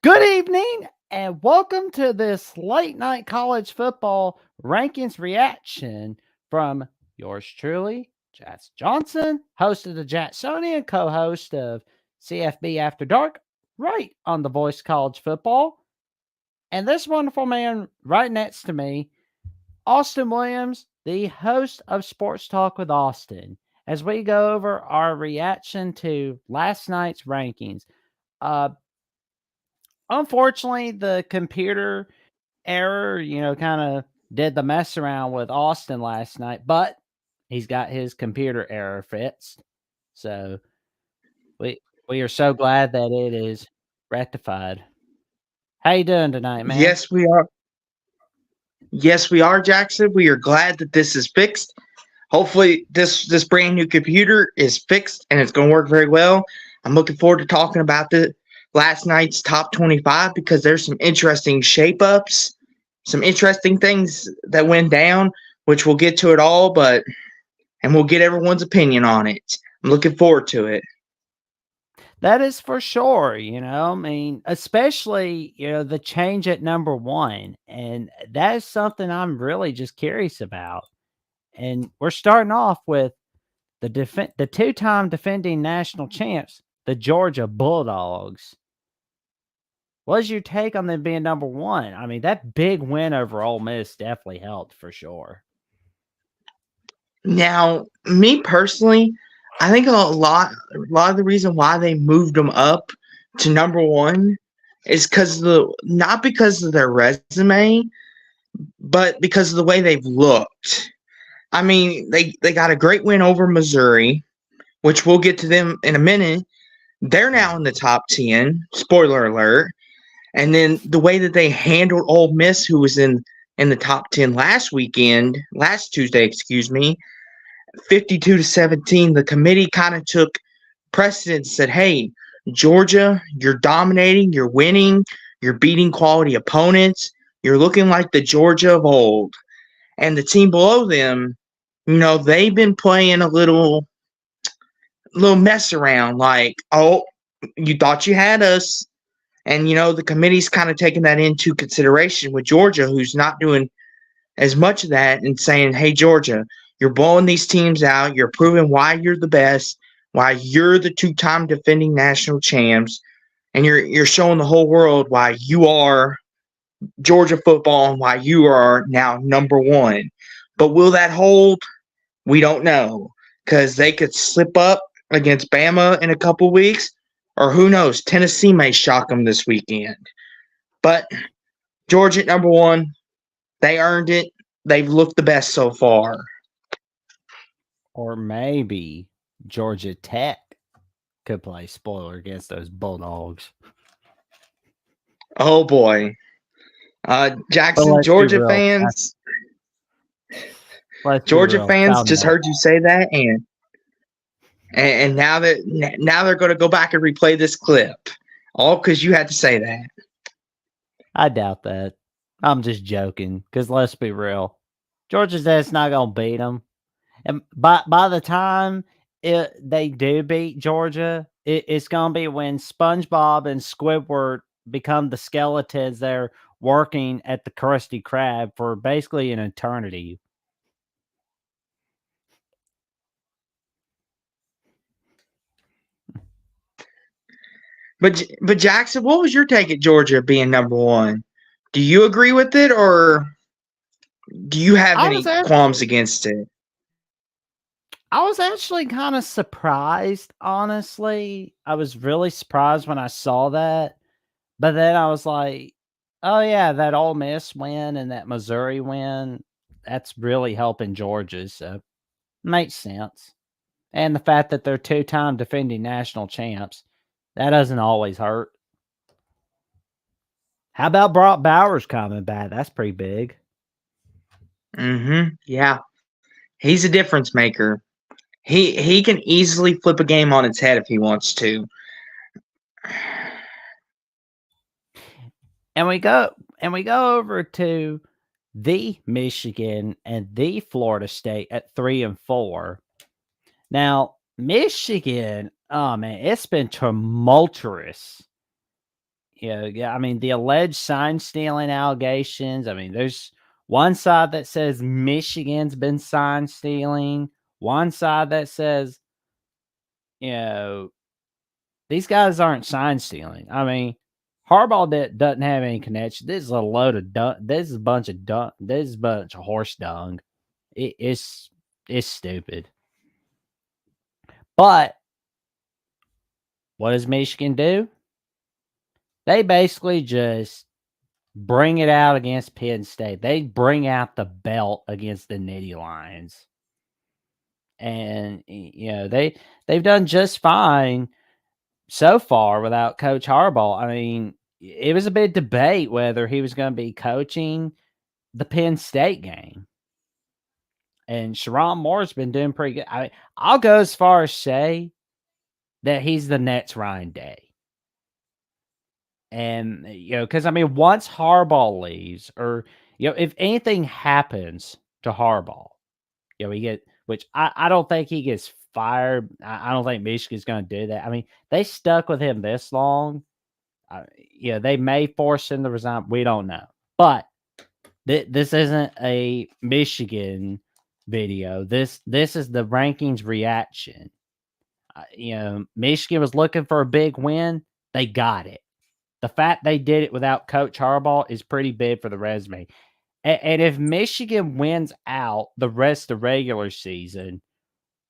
Good evening and welcome to this late night college football rankings reaction from yours truly, Jats Johnson, host of the Jacksonian, co host of CFB After Dark, right on the Voice College Football. And this wonderful man right next to me, Austin Williams, the host of Sports Talk with Austin, as we go over our reaction to last night's rankings. Uh, Unfortunately, the computer error, kind of did the mess around with Austin last night, but he's got his computer error fixed. So we we are so glad that it is rectified. How you doing tonight, man? Yes, we are. Yes, we are, Jackson. We are glad that this is fixed. Hopefully, this brand new computer is fixed and it's going to work very well. I'm looking forward to talking about the last night's top 25 because there's some interesting shape ups, some interesting things that went down, which we'll get to it all, and we'll get everyone's opinion on it. I'm looking forward to it. That is for sure, I mean, especially, the change at number 1, and that is something I'm really just curious about. And we're starting off with the two-time defending national champs, the Georgia Bulldogs. What's your take on them being number 1? I mean, that big win over Ole Miss definitely helped for sure. Now, me personally, I think a lot of the reason why they moved them up to number one is because not because of their resume, but because of the way they've looked. I mean, they got a great win over Missouri, which we'll get to them in a minute. They're now in the top 10. Spoiler alert. And then the way that they handled Ole Miss, who was in the top 10 last Tuesday, excuse me, 52-17, the committee kind of took precedence, said, hey, Georgia, you're dominating, you're winning, you're beating quality opponents, you're looking like the Georgia of old. And the team below them, they've been playing a little mess around, like, oh, you thought you had us. And, the committee's kind of taking that into consideration with Georgia, who's not doing as much of that, and saying, hey, Georgia, you're blowing these teams out. You're proving why you're the best, why you're the two-time defending national champs, and you're showing the whole world why you are Georgia football and why you are now number one. But will that hold? We don't know, because they could slip up against Bama in a couple weeks, or who knows, Tennessee may shock them this weekend. But Georgia at number one, they earned it. They've looked the best so far. Or maybe Georgia Tech could play spoiler against those Bulldogs. Oh boy. But Jackson, let's be real. Let's be Georgia real. fans Found just that. heard you say that, and now they're going to go back and replay this clip, all because you had to say that. I doubt that. I'm just joking. Because let's be real. Georgia Tech's not going to beat them. And by the time they do beat Georgia, it's going to be when SpongeBob and Squidward become the skeletons there working at the Krusty Krab for basically an eternity. But Jackson, what was your take at Georgia being number one? Do you agree with it, or do you have any qualms against it? I was actually kind of surprised, honestly. I was really surprised when I saw that. But then I was like, oh, yeah, that Ole Miss win and that Missouri win, that's really helping Georgia. So makes sense. And the fact that they're two-time defending national champs, that doesn't always hurt. How about Brock Bowers coming back? That's pretty big. Yeah. He's a difference maker. He can easily flip a game on its head if he wants to. And we go over to the Michigan and the Florida State at 3 and 4. Now, Michigan, oh man, it's been tumultuous. Yeah, I mean, the alleged sign stealing allegations. I mean, there's one side that says Michigan's been sign stealing, one side that says, you know, these guys aren't sign stealing. I mean, Harbaugh doesn't have any connection. This is a load of dung. This is a bunch of dung. This is a bunch of horse dung. It's stupid. But what does Michigan do? They basically just bring it out against Penn State. They bring out the belt against the Nittany Lions. And they've done just fine so far without Coach Harbaugh. I mean, it was a big debate whether he was going to be coaching the Penn State game. And Sharon Moore's been doing pretty good. I'll go as far as say that he's the next Ryan Day. And, because, I mean, once Harbaugh leaves or, if anything happens to Harbaugh, we get, which I don't think he gets fired. I don't think Michigan's going to do that. I mean, they stuck with him this long. They may force him to resign. We don't know. But this isn't a Michigan video. This is the rankings reaction. Michigan was looking for a big win. They got it. The fact they did it without Coach Harbaugh is pretty big for the resume. And if Michigan wins out the rest of the regular season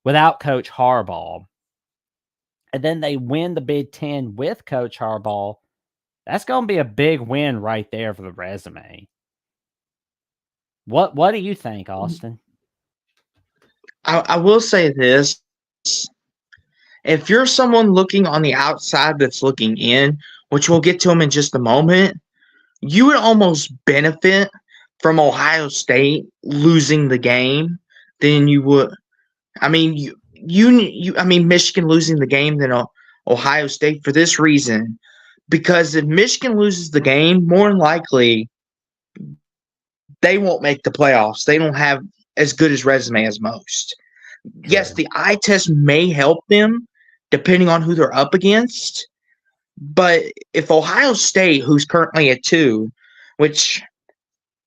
without Coach Harbaugh, and then they win the Big Ten with Coach Harbaugh, that's going to be a big win right there for the resume. What do you think, Austin? I will say this. If you're someone looking on the outside that's looking in, which we'll get to them in just a moment, you would almost benefit from Ohio State losing the game than you would. I mean, Michigan losing the game than Ohio State for this reason. Because if Michigan loses the game, more than likely they won't make the playoffs. They don't have as good as resume as most. True. Yes, the eye test may help them depending on who they're up against. But if Ohio State, who's currently at 2, which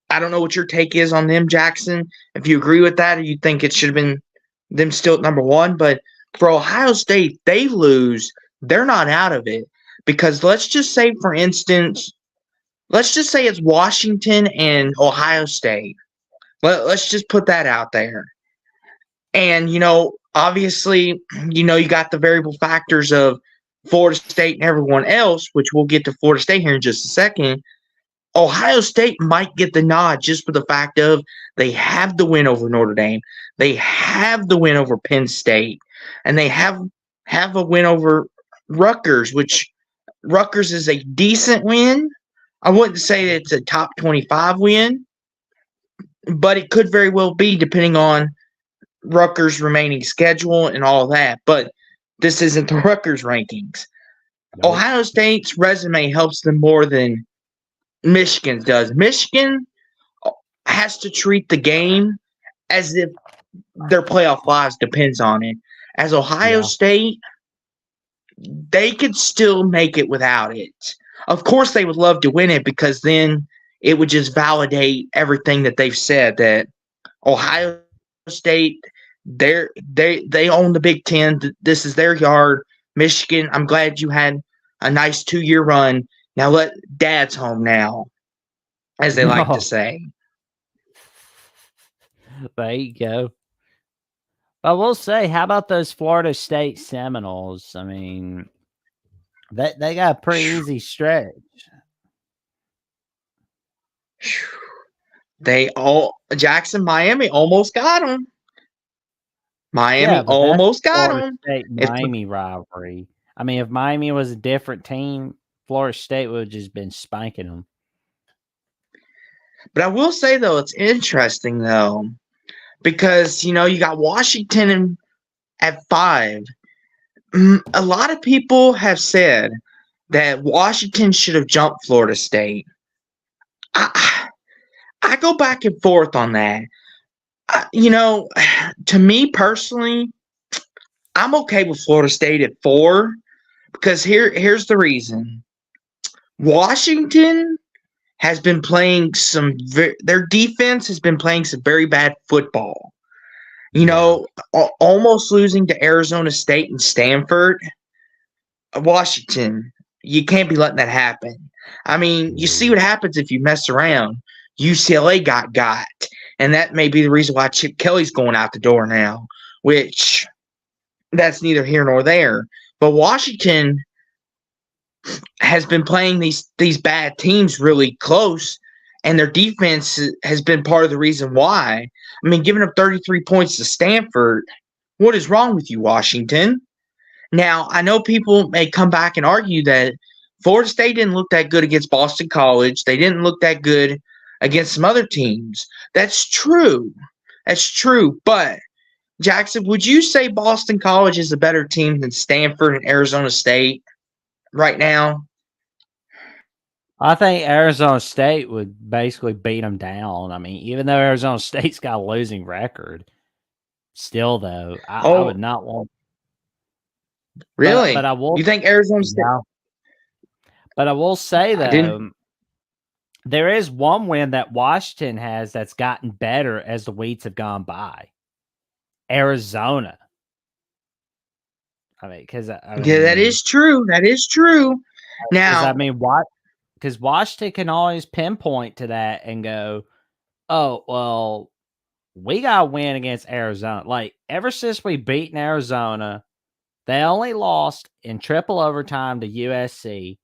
I don't know what your take is on them, Jackson, if you agree with that or you think it should have been them still at number 1. But for Ohio State, they lose, they're not out of it. Because let's just say, for instance, it's Washington and Ohio State. Let's just put that out there. And, obviously, you got the variable factors of Florida State and everyone else, which we'll get to Florida State here in just a second. Ohio State might get the nod just for the fact of they have the win over Notre Dame. They have the win over Penn State. And they have a win over Rutgers, which Rutgers is a decent win. I wouldn't say that it's a top 25 win, but it could very well be depending on Rutgers' remaining schedule and all that. But this isn't the Rutgers rankings. Nope. Ohio State's resume helps them more than Michigan does. Michigan has to treat the game as if their playoff lives depends on it. As Ohio State, they could still make it without it. Of course, they would love to win it because then it would just validate everything that they've said, that Ohio State, they own the Big Ten. This is their yard. Michigan, I'm glad you had a nice 2-year run. Now let Dad's home now, as they like to say. There you go. I will say, how about those Florida State Seminoles? I mean, they got a pretty easy stretch. Miami almost got them. Miami almost got them. Miami rivalry. I mean, if Miami was a different team, Florida State would have just been spanking them. But I will say, though, it's interesting, though, because, you got Washington at 5. A lot of people have said that Washington should have jumped Florida State. I go back and forth on that. To me personally, I'm okay with Florida State at 4 because here's the reason. Washington has been playing their defense has been playing some very bad football. Yeah. Almost losing to Arizona State and Stanford. Washington, you can't be letting that happen. I mean, you see what happens if you mess around. UCLA got, and that may be the reason why Chip Kelly's going out the door now, which that's neither here nor there. But Washington has been playing these bad teams really close, and their defense has been part of the reason why. I mean, giving up 33 points to Stanford, what is wrong with you, Washington? Now, I know people may come back and argue that Florida State didn't look that good against Boston College. They didn't look that good against some other teams. That's true. That's true. But, Jackson, would you say Boston College is a better team than Stanford and Arizona State right now? I think Arizona State would basically beat them down. I mean, even though Arizona State's got a losing record, still though, I would Oh, not want. But really? I will. You think Arizona State? Yeah. But I will say I didn't. though, there is one win that Washington has that's gotten better as the weeks have gone by. Arizona. I mean, because Yeah, that is true. That is true. Now, what? Because Washington can always pinpoint to that and go, "Oh, well, we got to win against Arizona." Like ever since we beaten Arizona, they only lost in triple overtime to USC.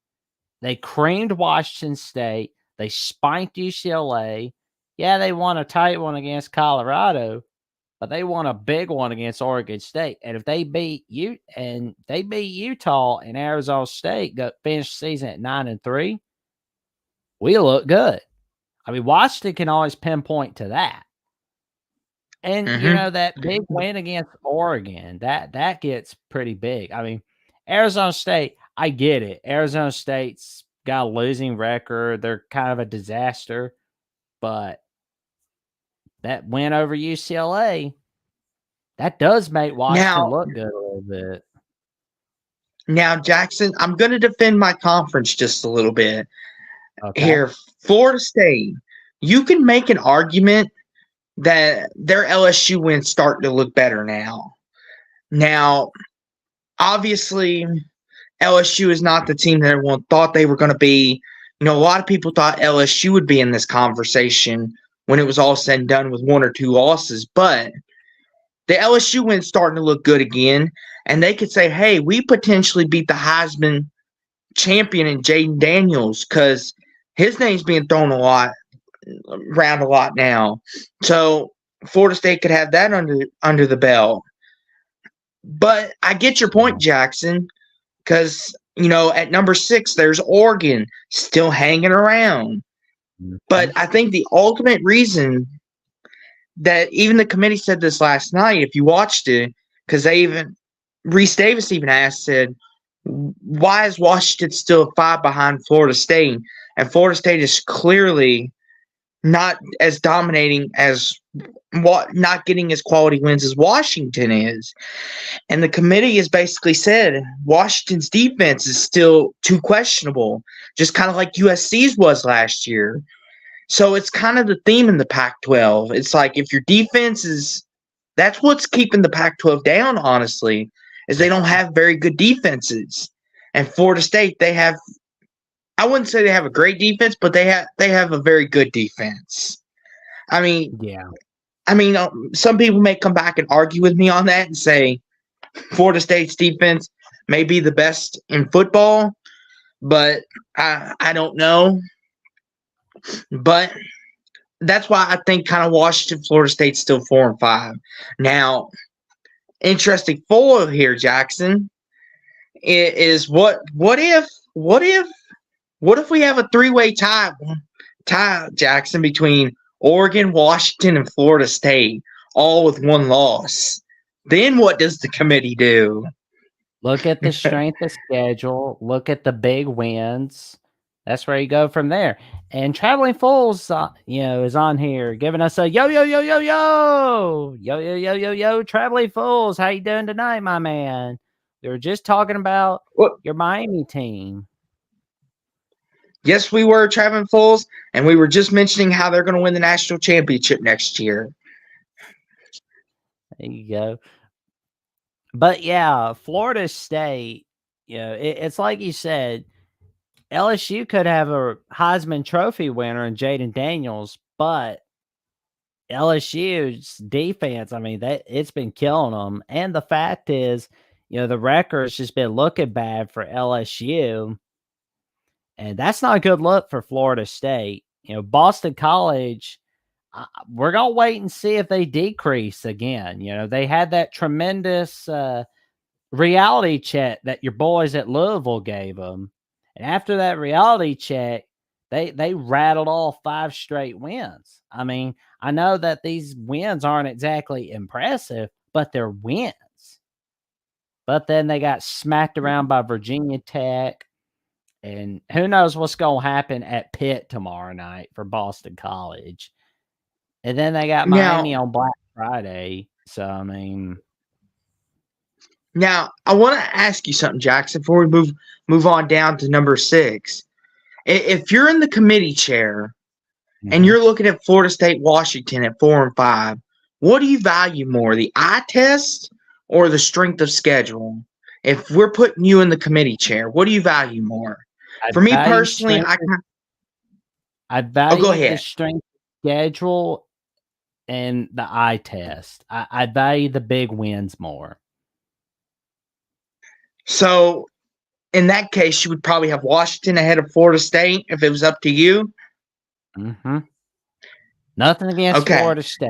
They creamed Washington State. They spanked UCLA. Yeah, they won a tight one against Colorado, but they won a big one against Oregon State. And if they beat Utah and Arizona State, finish the season at 9-3, we look good. I mean, Washington can always pinpoint to that. And that big win against Oregon, that gets pretty big. I mean, Arizona State, I get it. Arizona State's got a losing record. They're kind of a disaster, but that win over UCLA, that does make Washington look good a little bit. now, Jackson, I'm going to defend my conference just a little bit. Okay. Here, Florida State, you can make an argument that their LSU win's starting to look better now. Now, obviously, LSU is not the team that everyone thought they were going to be. A lot of people thought LSU would be in this conversation when it was all said and done with one or two losses, but the LSU win's starting to look good again, and they could say, hey, we potentially beat the Heisman champion in Jaden Daniels because his name's being thrown around a lot now. So Florida State could have that under the belt. But I get your point, Jackson, because at number 6 there's Oregon still hanging around. But I think the ultimate reason that even the committee said this last night, if you watched it, because Reese Davis even said, why is Washington still 5 behind Florida State? And Florida State is clearly not as dominating as not getting as quality wins as Washington is. And the committee has basically said Washington's defense is still too questionable, just kind of like USC's was last year. So it's kind of the theme in the Pac-12. It's like if your defense is – that's what's keeping the Pac-12 down, honestly, is they don't have very good defenses. And Florida State, they have – I wouldn't say they have a great defense, but they have a very good defense. I mean, some people may come back and argue with me on that and say Florida State's defense may be the best in football, but I don't know. But that's why I think kind of Washington, Florida State's still 4-5. Now, interesting foil here, Jackson, is what if we have a 3-way tie, Jackson, between Oregon, Washington, and Florida State, all with one loss? Then what does the committee do? Look at the strength of schedule. Look at the big wins. That's where you go from there. And Traveling Fools, is on here giving us a yo, Traveling Fools. How you doing tonight, my man? We were just talking about your Miami team. Yes, we were, Travis Foles, and we were just mentioning how they're going to win the national championship next year. There you go. But yeah, Florida State, it's like you said, LSU could have a Heisman Trophy winner in Jaden Daniels, but LSU's defense, I mean, it's been killing them. And the fact is, the record's just been looking bad for LSU. And that's not a good look for Florida State. Boston College, we're going to wait and see if they decrease again. They had that tremendous reality check that your boys at Louisville gave them. And after that reality check, they rattled off 5 straight wins. I mean, I know that these wins aren't exactly impressive, but they're wins. But then they got smacked around by Virginia Tech. And who knows what's going to happen at Pitt tomorrow night for Boston College. And then they got Miami on Black Friday. So, I mean. Now, I want to ask you something, Jackson, before we move on down to number 6. If you're in the committee chair and you're looking at Florida State, Washington at 4 and 5, what do you value more, the eye test or the strength of schedule? If we're putting you in the committee chair, what do you value more? For me personally, I value the strength schedule and the eye test. I value the big wins more. So, in that case, you would probably have Washington ahead of Florida State if it was up to you? Mm-hmm. Nothing against Florida State.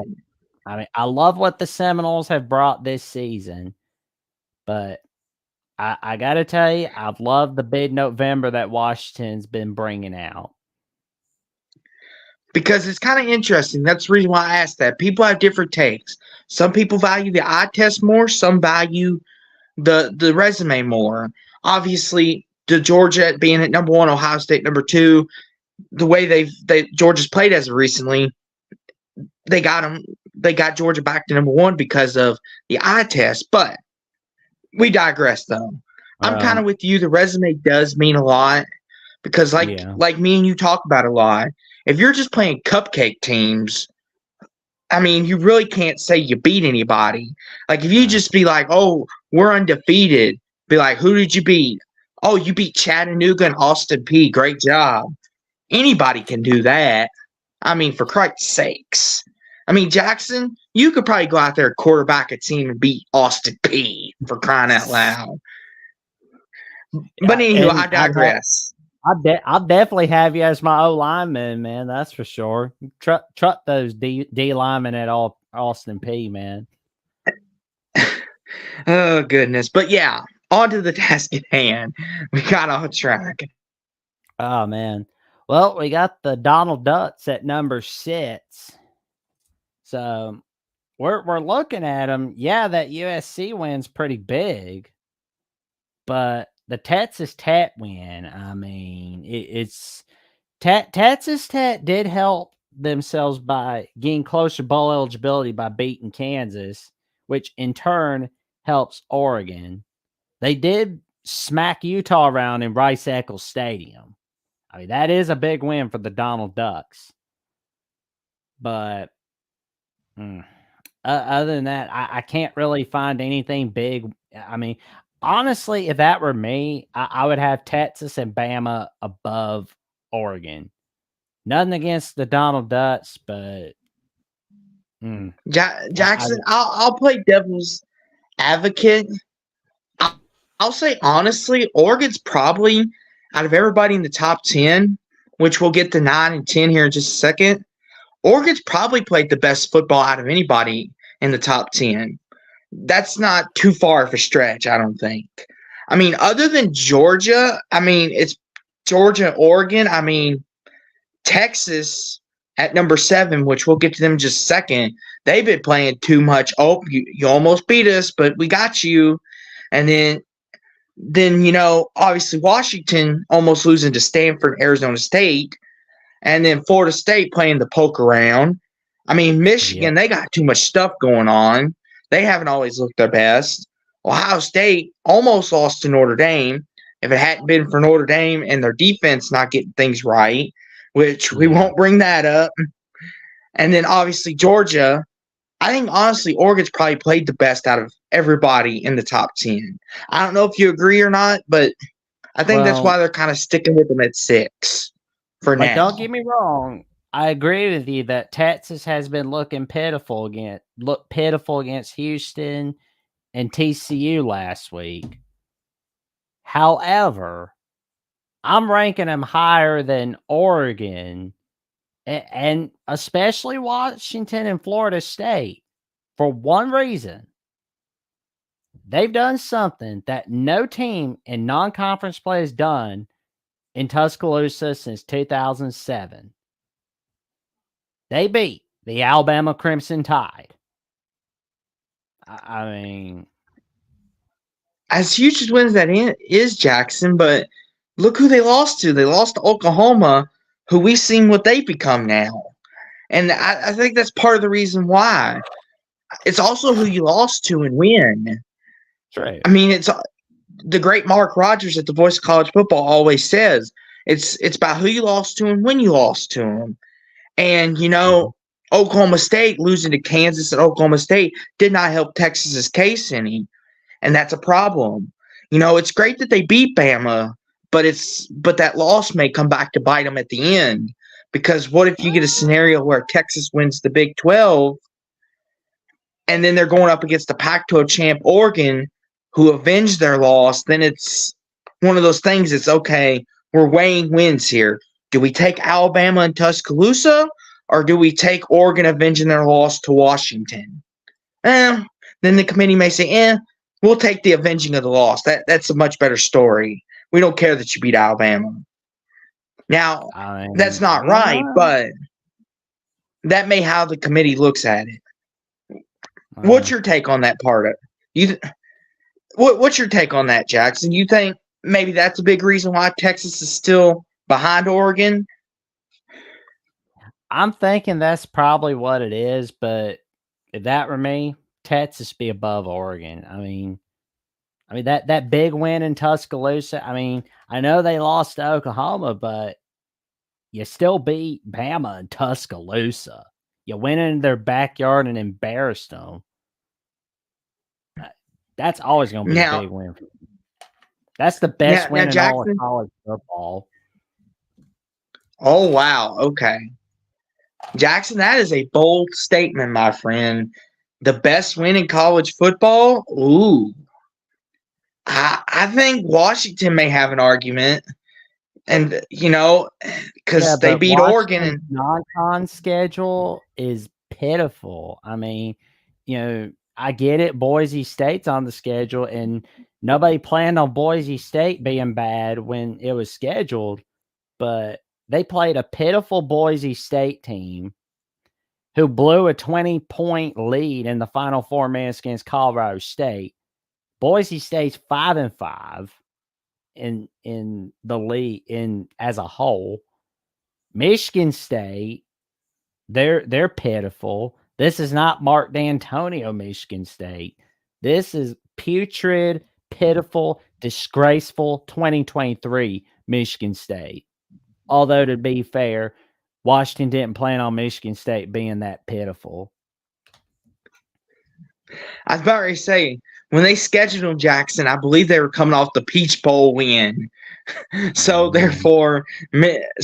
I mean, I love what the Seminoles have brought this season, but I got to tell you, I've loved the big November that Washington's been bringing out. Because it's kind of interesting. That's the reason why I asked that. People have different takes. Some people value the eye test more. Some value the resume more. Obviously, the Georgia being at number 1, Ohio State number 2, the way Georgia's played as of recently, they got Georgia back to number 1 because of the eye test. But we digress, though. I'm kind of with you. The resume does mean a lot because, like me and you talk about a lot. If you're just playing cupcake teams, I mean, you really can't say you beat anybody. Like, if you just be like, oh, we're undefeated, be like, who did you beat? Oh, you beat Chattanooga and Austin Peay. Great job. Anybody can do that. I mean, for Christ's sakes. I mean, Jackson, you could probably go out there and quarterback a team and beat Austin Peay, for crying out loud. But anyway, I digress. I'll definitely have you as my O lineman, man. That's for sure. Truck those D linemen at Austin Peay, man. Oh, goodness. But yeah, on to the task at hand. We got off track. Oh, man. Well, we got the Donald Ducks at number 6. So we're looking at them. Yeah, that USC win's pretty big, but the Texas Tech win, I mean, it's Texas Tech did help themselves by getting closer to bowl eligibility by beating Kansas, which in turn helps Oregon. They did smack Utah around in Rice-Eccles Stadium. I mean, that is a big win for the Donald Ducks. But other than that, I can't really find anything big. I mean, honestly, if that were me, I would have Texas and Bama above Oregon. Nothing against the Donald Ducks, but Jackson, I'll play devil's advocate. I'll say honestly, Oregon's probably, out of everybody in the top 10, which we'll get to 9 and 10 here in just a second, Oregon's probably played the best football out of anybody in the top 10. That's not too far of a stretch, I don't think. I mean, other than Georgia, I mean, it's Georgia, Oregon. I mean, Texas at number 7, which we'll get to them in just a second, they've been playing too much. Oh, you almost beat us, but we got you. And then obviously Washington almost losing to Stanford, Arizona State. And then Florida State playing the poke around. I mean, Michigan, they got too much stuff going on. They haven't always looked their best. Ohio State almost lost to Notre Dame. if it hadn't been for Notre Dame and their defense not getting things right, which we Yeah. won't bring that up. And then obviously Georgia. I think honestly, Oregon's probably played the best out of everybody in the top 10. I don't know if you agree or not, but I think that's Well, why they're kind of sticking with them at 6 for like, now. don't get me wrong. I agree with you that Texas has been looking pitiful against Houston and TCU last week. However, I'm ranking them higher than Oregon and especially Washington and Florida State for one reason. They've done something that no team in non-conference play has done in Tuscaloosa since 2007. They beat the Alabama Crimson Tide. I mean, As huge as wins that is Jackson, but look who they lost to. They lost to Oklahoma, who we've seen what they've become now. And I think that's part of the reason why. It's also who you lost to and when. true. I mean, it's the great Mark Rogers at the Voice of College Football always says it's about who you lost to and when you lost to them. And Oklahoma State losing to Kansas and Oklahoma State did not help Texas's case any, and that's a problem. It's great that they beat Bama, but that loss may come back to bite them at the end. Because what if you get a scenario where Texas wins the Big 12, and then they're going up against the Pac-12 champ Oregon, who avenged their loss? Then it's one of those things. It's okay. We're weighing wins here. Do we take Alabama and Tuscaloosa, or do we take Oregon avenging their loss to Washington? Then the committee may say, we'll take the avenging of the loss. That's a much better story. We don't care that you beat Alabama. Now, that's not right, but that may how the committee looks at it. What's your take on that part of it? What's your take on that, Jackson? You think maybe that's a big reason why Texas is still behind Oregon? I'm thinking that's probably what it is, but if that were me, Texas be above Oregon. I mean that big win in Tuscaloosa. I mean, I know they lost to Oklahoma, but you still beat Bama in Tuscaloosa. You went in their backyard and embarrassed them. That's always going to be a big win. That's the best win in all of college football. Oh, wow. Okay. Jackson, that is a bold statement, my friend. The best win in college football? Ooh. I think Washington may have an argument. And, because they beat Oregon. And non-con schedule is pitiful. I mean, I get it. Boise State's on the schedule, and nobody planned on Boise State being bad when it was scheduled, but they played a pitiful Boise State team who blew a 20-point lead in the final 4 minutes against Colorado State. Boise State's 5-5 in the league as a whole. Michigan State, they're pitiful. This is not Mark D'Antonio Michigan State. This is putrid, pitiful, disgraceful 2023 Michigan State. Although, to be fair, Washington didn't plan on Michigan State being that pitiful. I was about to say, when they scheduled them, Jackson, I believe they were coming off the Peach Bowl win. So, therefore,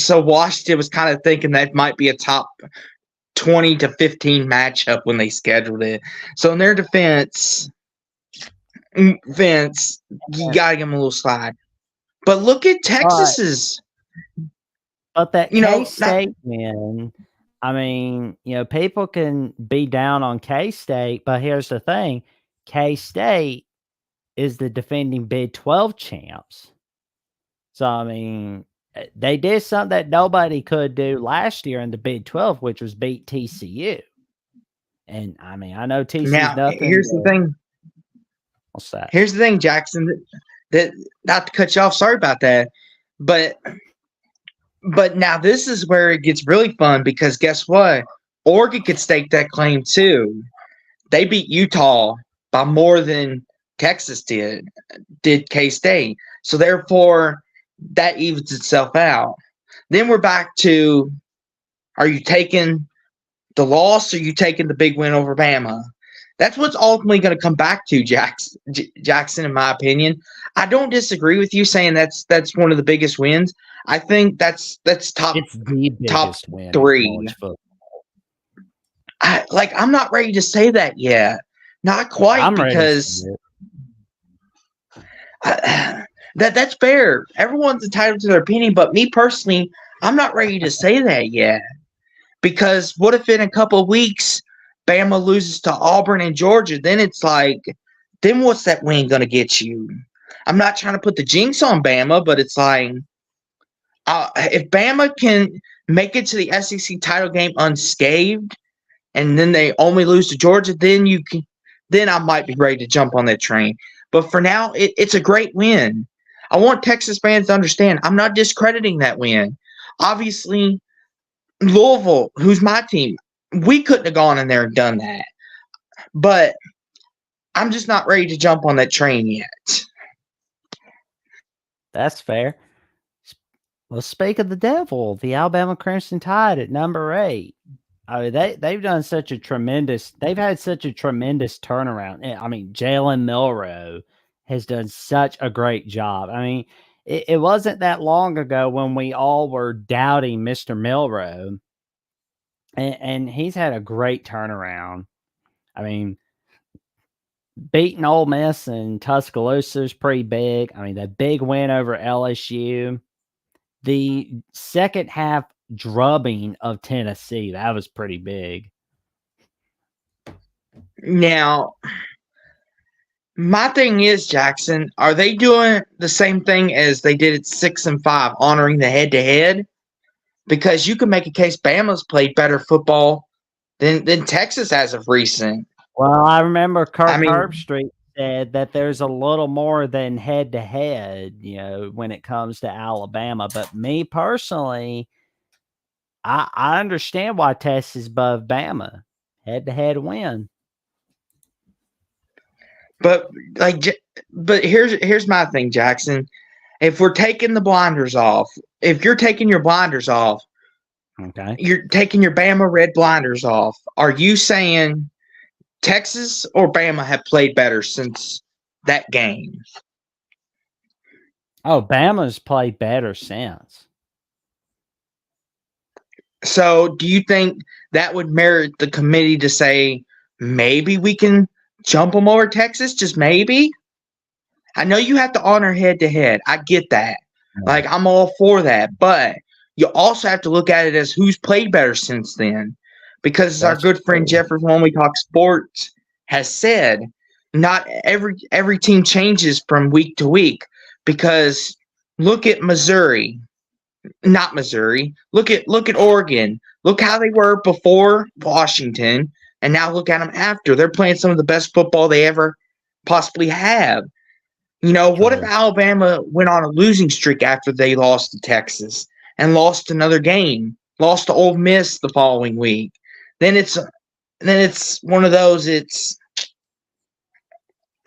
Washington was kind of thinking that might be a top 20 to 15 matchup when they scheduled it. So, in their defense, Vince, you got to give them a little slide. But look at Texas's. But that K-State win, I mean, people can be down on K-State, but here's the thing. K-State is the defending Big 12 champs. So, I mean, they did something that nobody could do last year in the Big 12, which was beat TCU. And, I mean, I know TCU's nothing. Here's the thing. What's that? Here's the thing, Jackson. That not to cut you off, sorry about that. But now this is where it gets really fun because guess what? Oregon could stake that claim too. They beat Utah by more than Texas did K-State. So therefore, that evens itself out. Then we're back to, are you taking the loss or are you taking the big win over Bama? That's what's ultimately going to come back to, Jackson, in my opinion. I don't disagree with you saying that's one of the biggest wins. I think that's top It's the top biggest win in three. college football. I'm not ready to say that yet. Not quite, I'm ready to because say it. that's fair. Everyone's entitled to their opinion, but me personally, I'm not ready to say that yet. Because what if in a couple of weeks Bama loses to Auburn and Georgia? Then it's like, then what's that win going to get you? I'm not trying to put the jinx on Bama, but it's like, if Bama can make it to the SEC title game unscathed, and then they only lose to Georgia, then I might be ready to jump on that train. But for now, it's a great win. I want Texas fans to understand, I'm not discrediting that win. Obviously, Louisville, who's my team, we couldn't have gone in there and done that. But I'm just not ready to jump on that train yet. That's fair. Let's speak of the devil, the Alabama Crimson Tide at number 8. I mean, they've had such a tremendous turnaround. I mean, Jalen Milroe has done such a great job. I mean, it wasn't that long ago when we all were doubting Mr. Milroe, and he's had a great turnaround. I mean, beating Ole Miss and Tuscaloosa is pretty big. I mean, the big win over LSU, the second half drubbing of Tennessee, that was pretty big. Now, my thing is, Jackson, are they doing the same thing as they did at 6-5, honoring the head-to-head? Because you can make a case Bama's played better football than Texas as of recent. Well, I remember Kirk Herbstreit said that there's a little more than head-to-head, when it comes to Alabama. But me personally, I understand why Texas is above Bama. Head-to-head win. But here's my thing, Jackson. If we're taking the blinders off, if you're taking your blinders off, okay, you're taking your Bama red blinders off. Are you saying Texas or Bama have played better since that game? Oh, Bama's played better since. So do you think that would merit the committee to say, maybe we can jump them over Texas? Just maybe? I know you have to honor head-to-head. I get that. Like, I'm all for that. But you also have to look at it as who's played better since then. Because as our good friend Jeffrey, when we talk sports, has said, not every team changes from week to week. Because look at Missouri. Not Missouri. Look at Oregon. Look how they were before Washington, and now look at them after. They're playing some of the best football they ever possibly have. What if Alabama went on a losing streak after they lost to Texas and lost another game, lost to Ole Miss the following week? Then it's one of those. Then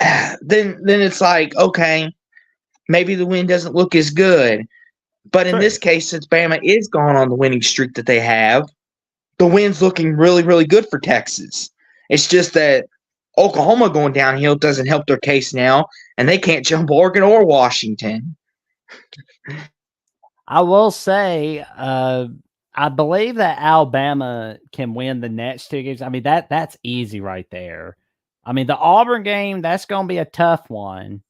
it's like, okay, maybe the win doesn't look as good. But in this case, since Bama is gone on the winning streak that they have, the win's looking really, really good for Texas. It's just that Oklahoma going downhill doesn't help their case now, and they can't jump Oregon or Washington. I will say, I believe that Alabama can win the next 2 games. I mean, that's easy right there. I mean, the Auburn game, that's going to be a tough one.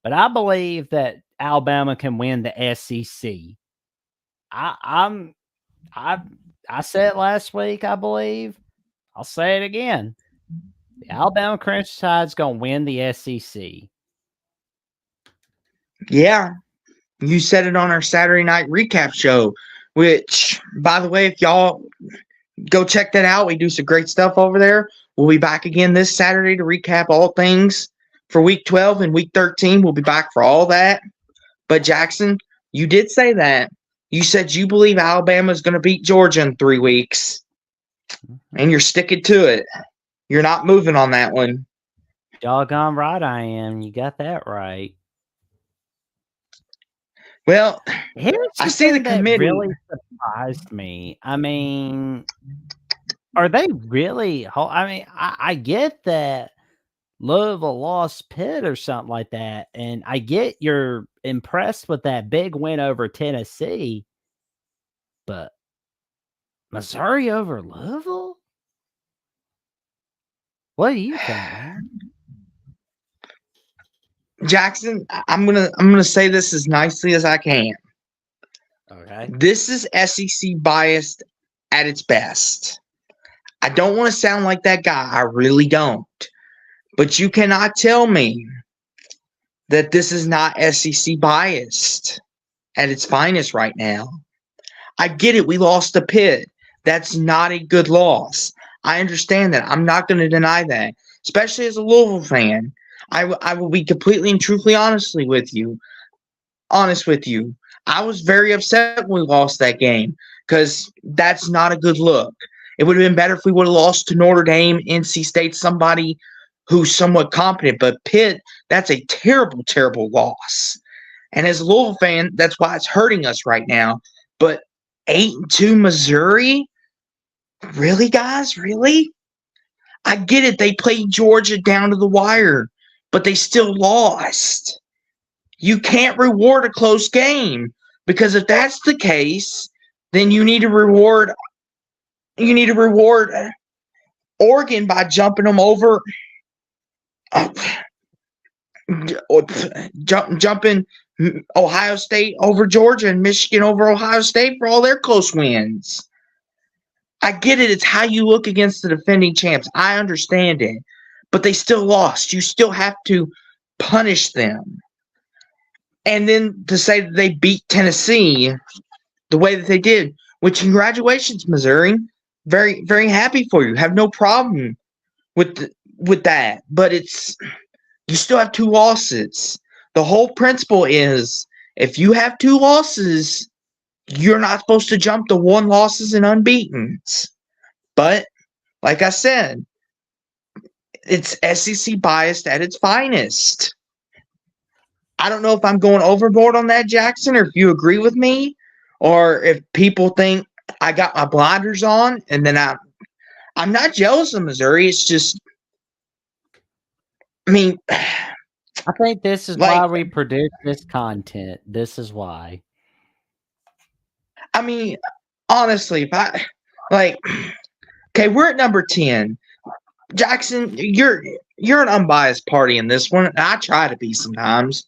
But I believe that Alabama can win the SEC. I said it last week, I believe. I'll say it again. The Alabama Crimson Tide's going to win the SEC. Yeah. You said it on our Saturday night recap show, which, by the way, if y'all go check that out, we do some great stuff over there. We'll be back again this Saturday to recap all things for Week 12 and Week 13. We'll be back for all that. But, Jackson, you did say that. You said you believe Alabama is going to beat Georgia in 3 weeks, and you're sticking to it. You're not moving on that one. Doggone right I am. You got that right. Well, Here's I the see the thing that committee. really surprised me. I mean, are they really? I mean, I get that Louisville lost Pitt or something like that, and I get you're impressed with that big win over Tennessee, but Missouri over Louisville? What do you think, man? Jackson, I'm gonna say this as nicely as I can. Okay. This is SEC biased at its best. I don't want to sound like that guy. I really don't. But you cannot tell me that this is not SEC biased at its finest right now. I get it. We lost to Pitt. That's not a good loss. I understand that. I'm not going to deny that, especially as a Louisville fan. I will be completely and truthfully honest with you. I was very upset when we lost that game because that's not a good look. It would have been better if we would have lost to Notre Dame, NC State, somebody who's somewhat competent. But Pitt, that's a terrible, terrible loss. And as a Louisville fan, that's why it's hurting us right now. But 8-2 Missouri? Really, guys? Really? I get it. They played Georgia down to the wire, but they still lost. You can't reward a close game because if that's the case, then you need to reward Oregon by jumping them over, jumping Ohio State over Georgia and Michigan over Ohio State for all their close wins. I get it. It's how you look against the defending champs. I understand it, but they still lost. You still have to punish them. And then to say that they beat Tennessee the way that they did, which congratulations, Missouri. Very, very happy for you. Have no problem with that. But you still have two losses. The whole principle is if you have two losses, you're not supposed to jump to one losses and unbeatens. But like I said, it's SEC biased at its finest. I don't know if I'm going overboard on that, Jackson, or if you agree with me, or if people think I got my blinders on, and then I'm not jealous of Missouri. It's just, I mean, I think this is like, why we produce this content. This is why. I mean, honestly, if I like, okay, we're at number 10. Jackson, you're an unbiased party in this one. And I try to be sometimes.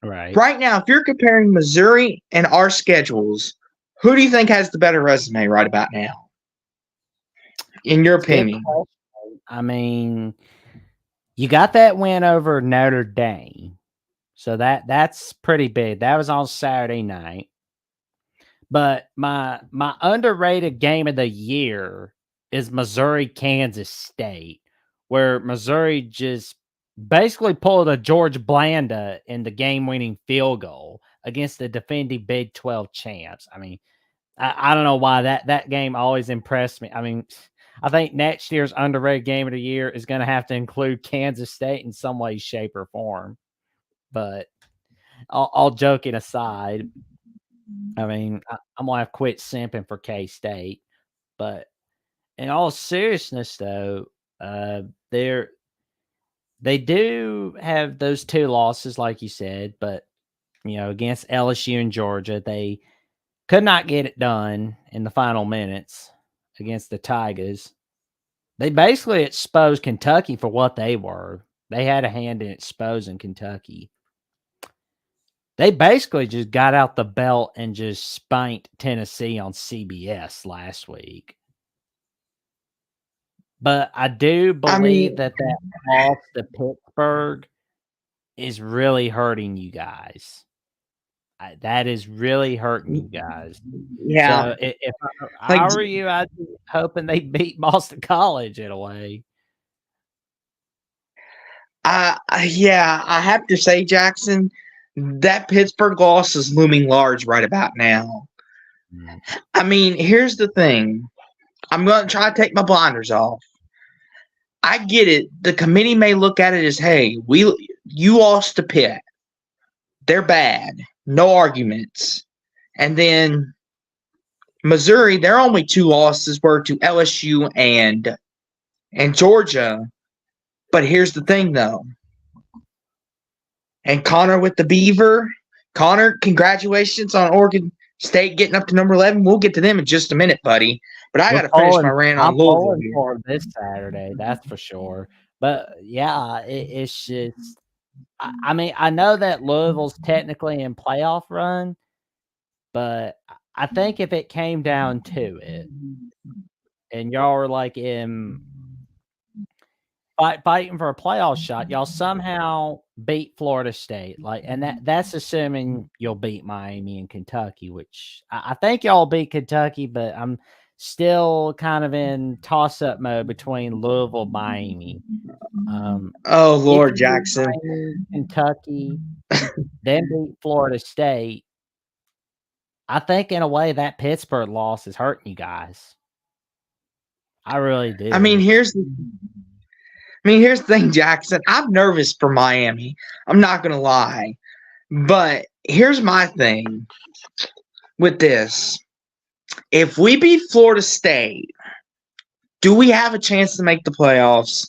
Right. Right now, if you're comparing Missouri and our schedules, who do you think has the better resume right about now? In your It's a good opinion? question. I mean, you got that win over Notre Dame. So that's pretty big. That was on Saturday night. But my underrated game of the year is Missouri Kansas State, where Missouri just basically pulled a George Blanda in the game-winning field goal against the defending Big 12 champs. I mean, I don't know why that game always impressed me. I mean, I think next year's underrated game of the year is going to have to include Kansas State in some way, shape, or form. But all joking aside, I mean, I'm gonna have to quit simping for K State. But in all seriousness, though, they're they do have those two losses, like you said. But against LSU and Georgia, they could not get it done in the final minutes against the Tigers. They basically exposed Kentucky for what they were. They had a hand in exposing Kentucky. They basically just got out the belt and just spanked Tennessee on CBS last week. But I do I believe mean, that loss to Pittsburgh is really hurting you guys. That is really hurting you guys. yeah, So if like, I were you, I'd be hoping they beat Boston College in a way. yeah, I have to say, Jackson, that Pittsburgh loss is looming large right about now. Mm. I mean, here's the thing. I'm going to try to take my blinders off. I get it. The committee may look at it as, hey, you lost to Pitt. They're bad. no arguments. And then Missouri, their only two losses were to LSU and Georgia. But here's the thing, though. And Connor with the Beaver. Connor, congratulations on Oregon State getting up to number 11. We'll get to them in just a minute, buddy. But I got to finish my rant on I'm Louisville pulling here. for this Saturday, that's for sure. But yeah, it's just. I mean, I know that Louisville's technically in playoff run, but I think if it came down to it, and y'all are like in fighting for a playoff shot, y'all somehow beat Florida State, like, and that's assuming you'll beat Miami and Kentucky, which I think y'all beat Kentucky, but I'm still kind of in toss-up mode between Louisville, Miami. Oh, If Lord, you beat Jackson. Miami, Kentucky, then beat Florida State, I think in a way that Pittsburgh loss is hurting you guys. I really do. I mean, here's the thing, Jackson. I'm nervous for Miami. I'm not going to lie. But here's my thing with this. If we beat Florida State, do we have a chance to make the playoffs?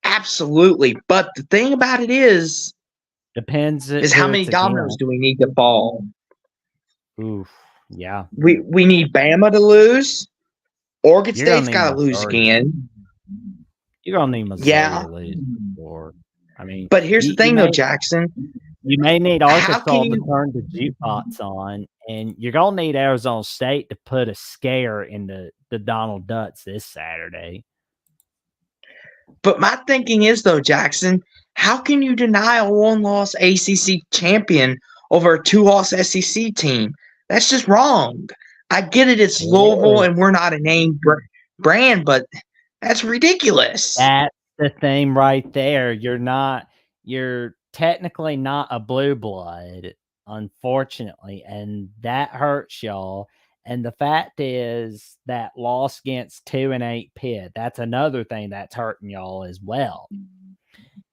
Absolutely. But the thing about it is Depends how many dominoes do we need to fall? Oof, yeah. We need Bama to lose. Oregon State's got to lose again. You're gonna need Missouri to lose. I mean, but here's the thing, though, Jackson. You may need Arkansas to turn the jukebox on, and you're gonna need Arizona State to put a scare into the Donald Ducks this Saturday. But my thinking is, though, Jackson, how can you deny a one-loss ACC champion over a two-loss SEC team? That's just wrong. I get it. It's Louisville, and we're not a name brand, but that's ridiculous. That's the thing right there. You're technically not a blue blood, unfortunately, and that hurts y'all. And the fact is that loss against 2-8 Pitt, that's another thing that's hurting y'all as well.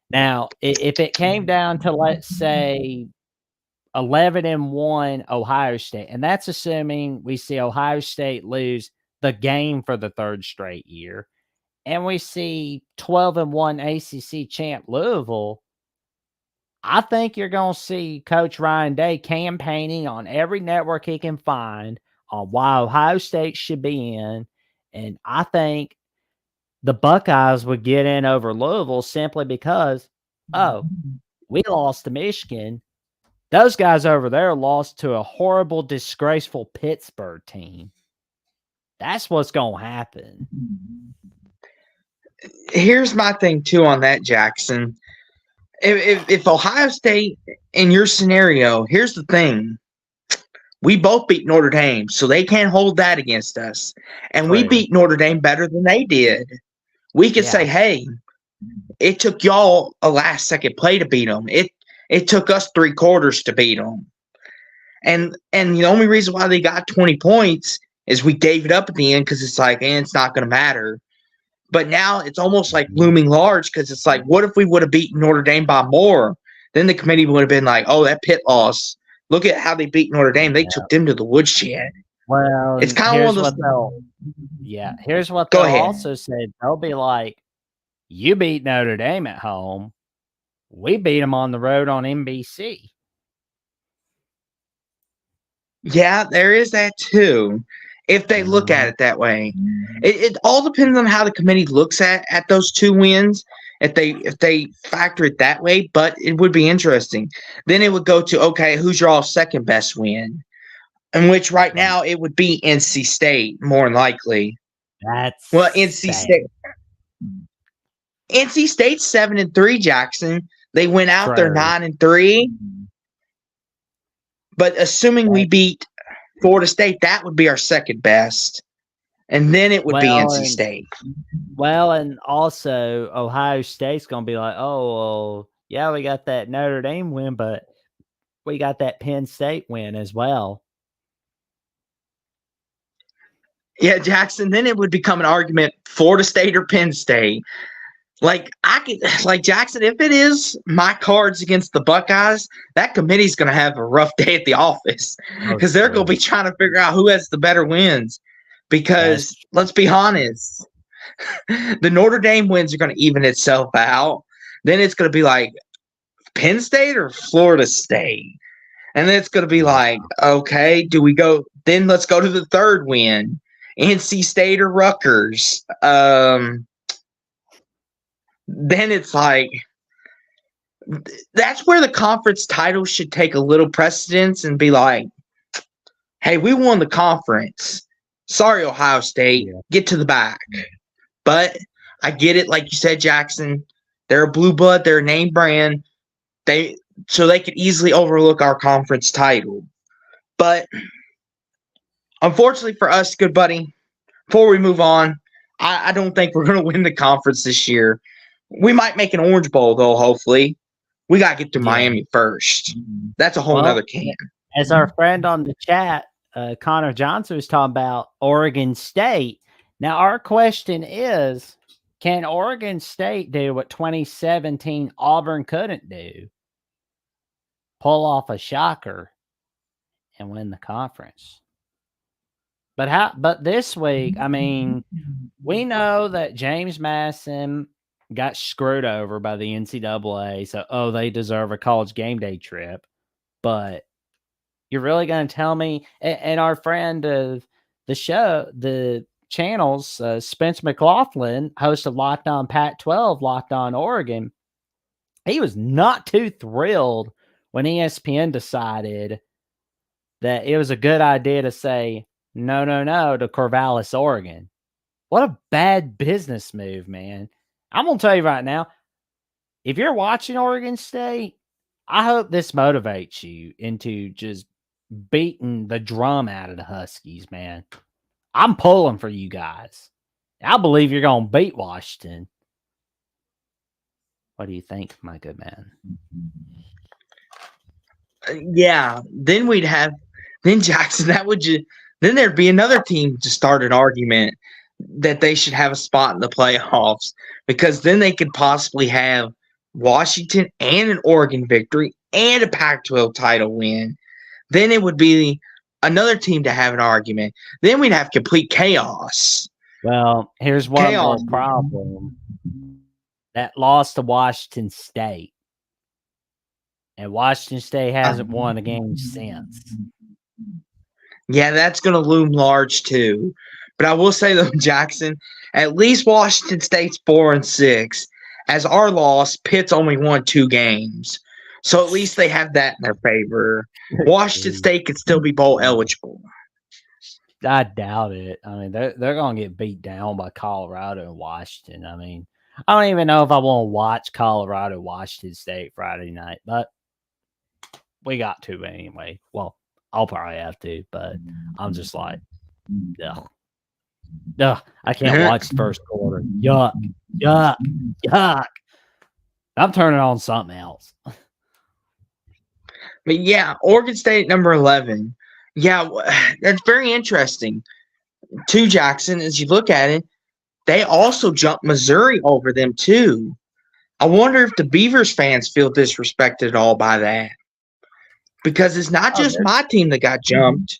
Now, if it came down to, let's say, 11-1 Ohio State, and that's assuming we see Ohio State lose the game for the third straight year, and we see 12-1 ACC champ Louisville, I think you're going to see Coach Ryan Day campaigning on every network he can find on why Ohio State should be in. And I think the Buckeyes would get in over Louisville simply because, we lost to Michigan. Those guys over there lost to a horrible, disgraceful Pittsburgh team. That's what's going to happen. Here's my thing, too, on that, Jackson. If Ohio State, in your scenario, here's the thing. We both beat Notre Dame, so they can't hold that against us. And we beat Notre Dame better than they did. We could say, hey, it took y'all a last-second play to beat them. It took us 3 quarters to beat them. And the only reason why they got 20 points is we gave it up at the end because it's like, it's not going to matter. But now it's almost like looming large because it's like, what if we would have beaten Notre Dame by more? Then the committee would have been like, oh, that Pitt loss. Look at how they beat Notre Dame. They took them to the woodshed. Well, it's kind of one of those. Here's what they'll also say. They'll be like, you beat Notre Dame at home. We beat them on the road on NBC. Yeah, there is that too. If they look at it that way, it all depends on how the committee looks at those 2 wins. If they factor it that way, but it would be interesting. Then it would go to, okay, who's your all second best win? In which right now it would be NC State, more than likely. NC State. NC State's 7-3, Jackson. They went out there 9-3. But assuming we beat Florida State, that would be our second best. And then it would be NC State. Well, and also Ohio State's going to be like, oh, well, yeah, we got that Notre Dame win, but we got that Penn State win as well. Yeah, Jackson, then it would become an argument, Florida State or Penn State. like Jackson, if it is my Cards against the Buckeyes, that committee's gonna have a rough day at the office Oh, because they're gonna true. be trying to figure out who has the better wins. That's Because let's be honest, the Notre Dame wins are gonna even itself out. Then it's gonna be like Penn State or Florida State. And then it's gonna be yeah. like, okay, do we go then let's go to the third win. NC State or Rutgers. Then it's like that's where the conference title should take a little precedence and be like, hey, we won the conference. Sorry, Ohio State, Yeah. get to the back. But I get it, like you said, Jackson. They're a blue blood, they're a name brand. They could easily overlook our conference title. But unfortunately for us, good buddy, before we move on, I don't think we're gonna win the conference this year. We might make an Orange Bowl though, hopefully. We gotta get to Yeah. Miami first. That's a whole Well, nother can. as our friend on the chat, Connor Johnson, was talking about Oregon State. Now, our question is, can Oregon State do what 2017 Auburn couldn't do? Pull off a shocker and win the conference. But this week, I mean, we know that James Madison got screwed over by the NCAA, so they deserve a college game day trip. But you're really going to tell me? And our friend of the show, the channels, Spence McLaughlin, host of Locked On Pac-12, Locked On Oregon, he was not too thrilled when ESPN decided that it was a good idea to say no to Corvallis, Oregon. What a bad business move, man. I'm going to tell you right now, if you're watching Oregon State, I hope this motivates you into just beating the drum out of the Huskies, man. I'm pulling for you guys. I believe you're going to beat Washington. What do you think, my good man? Yeah, then Jackson, then there'd be another team to start an argument that they should have a spot in the playoffs because then they could possibly have Washington and an Oregon victory and a Pac-12 title win. Then it would be another team to have an argument. Then we'd have complete chaos. Well, here's one little problem. That loss to Washington State. And Washington State hasn't won a game since. Yeah, that's going to loom large too. But I will say though, Jackson, at least Washington State's 4-6. As our loss, Pitt's only won 2 games. So at least they have that in their favor. Washington State could still be bowl eligible. I doubt it. I mean, they're going to get beat down by Colorado and Washington. I mean, I don't even know if I want to watch Colorado Washington State Friday night, but we got to anyway. Well, I'll probably have to, but I'm just like, ugh. I can't watch the first quarter. Yuck. I'm turning on something else. But yeah, Oregon State number 11. Yeah, that's very interesting. To Jackson, as you look at it, they also jumped Missouri over them too. I wonder if the Beavers fans feel disrespected at all by that. Because it's not just my team that got jumped.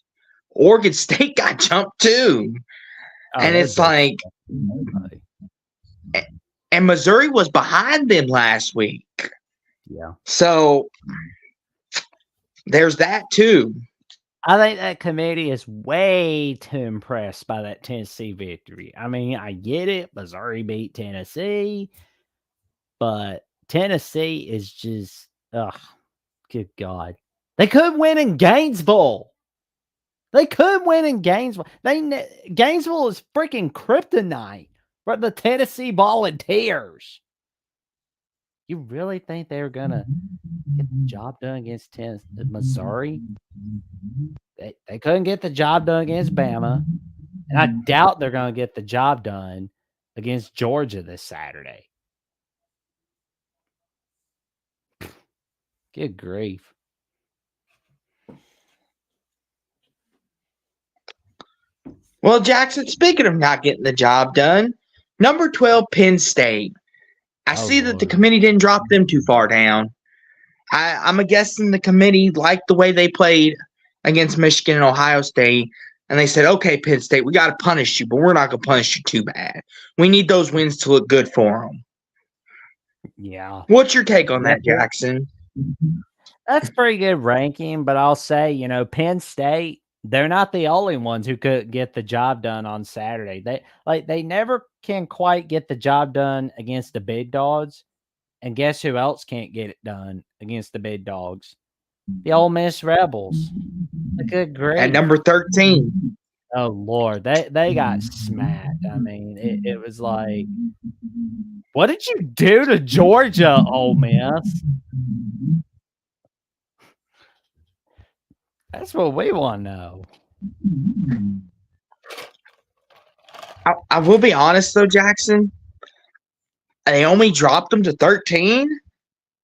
Oregon State got jumped too. And it's like, and Missouri was behind them last week. Yeah. So there's that too. I think that committee is way too impressed by that Tennessee victory. I mean, I get it. Missouri beat Tennessee. But Tennessee is just, good God. They could win in Gainesville. Gainesville is freaking kryptonite for the Tennessee Volunteers. You really think they're going to get the job done against Missouri? They couldn't get the job done against Bama. And I doubt they're going to get the job done against Georgia this Saturday. Good grief. Well, Jackson, speaking of not getting the job done, number 12, Penn State. I Oh see that the Lord. committee didn't drop them too far down. I'm a guessing the committee liked the way they played against Michigan and Ohio State, and they said, "Okay, Penn State, we got to punish you, but we're not going to punish you too bad. We need those wins to look good for them." Yeah. What's your take on Yeah. that, Jackson? That's pretty good ranking, but I'll say, Penn State, they're not the only ones who could get the job done on Saturday. They never can quite get the job done against the big dogs. And guess who else can't get it done against the big dogs? The Ole Miss Rebels. Good At grief. number 13. Oh Lord, they got smacked. I mean, it was like, what did you do to Georgia, Ole Miss? That's what we want to know. I will be honest, though, Jackson. They only dropped them to 13.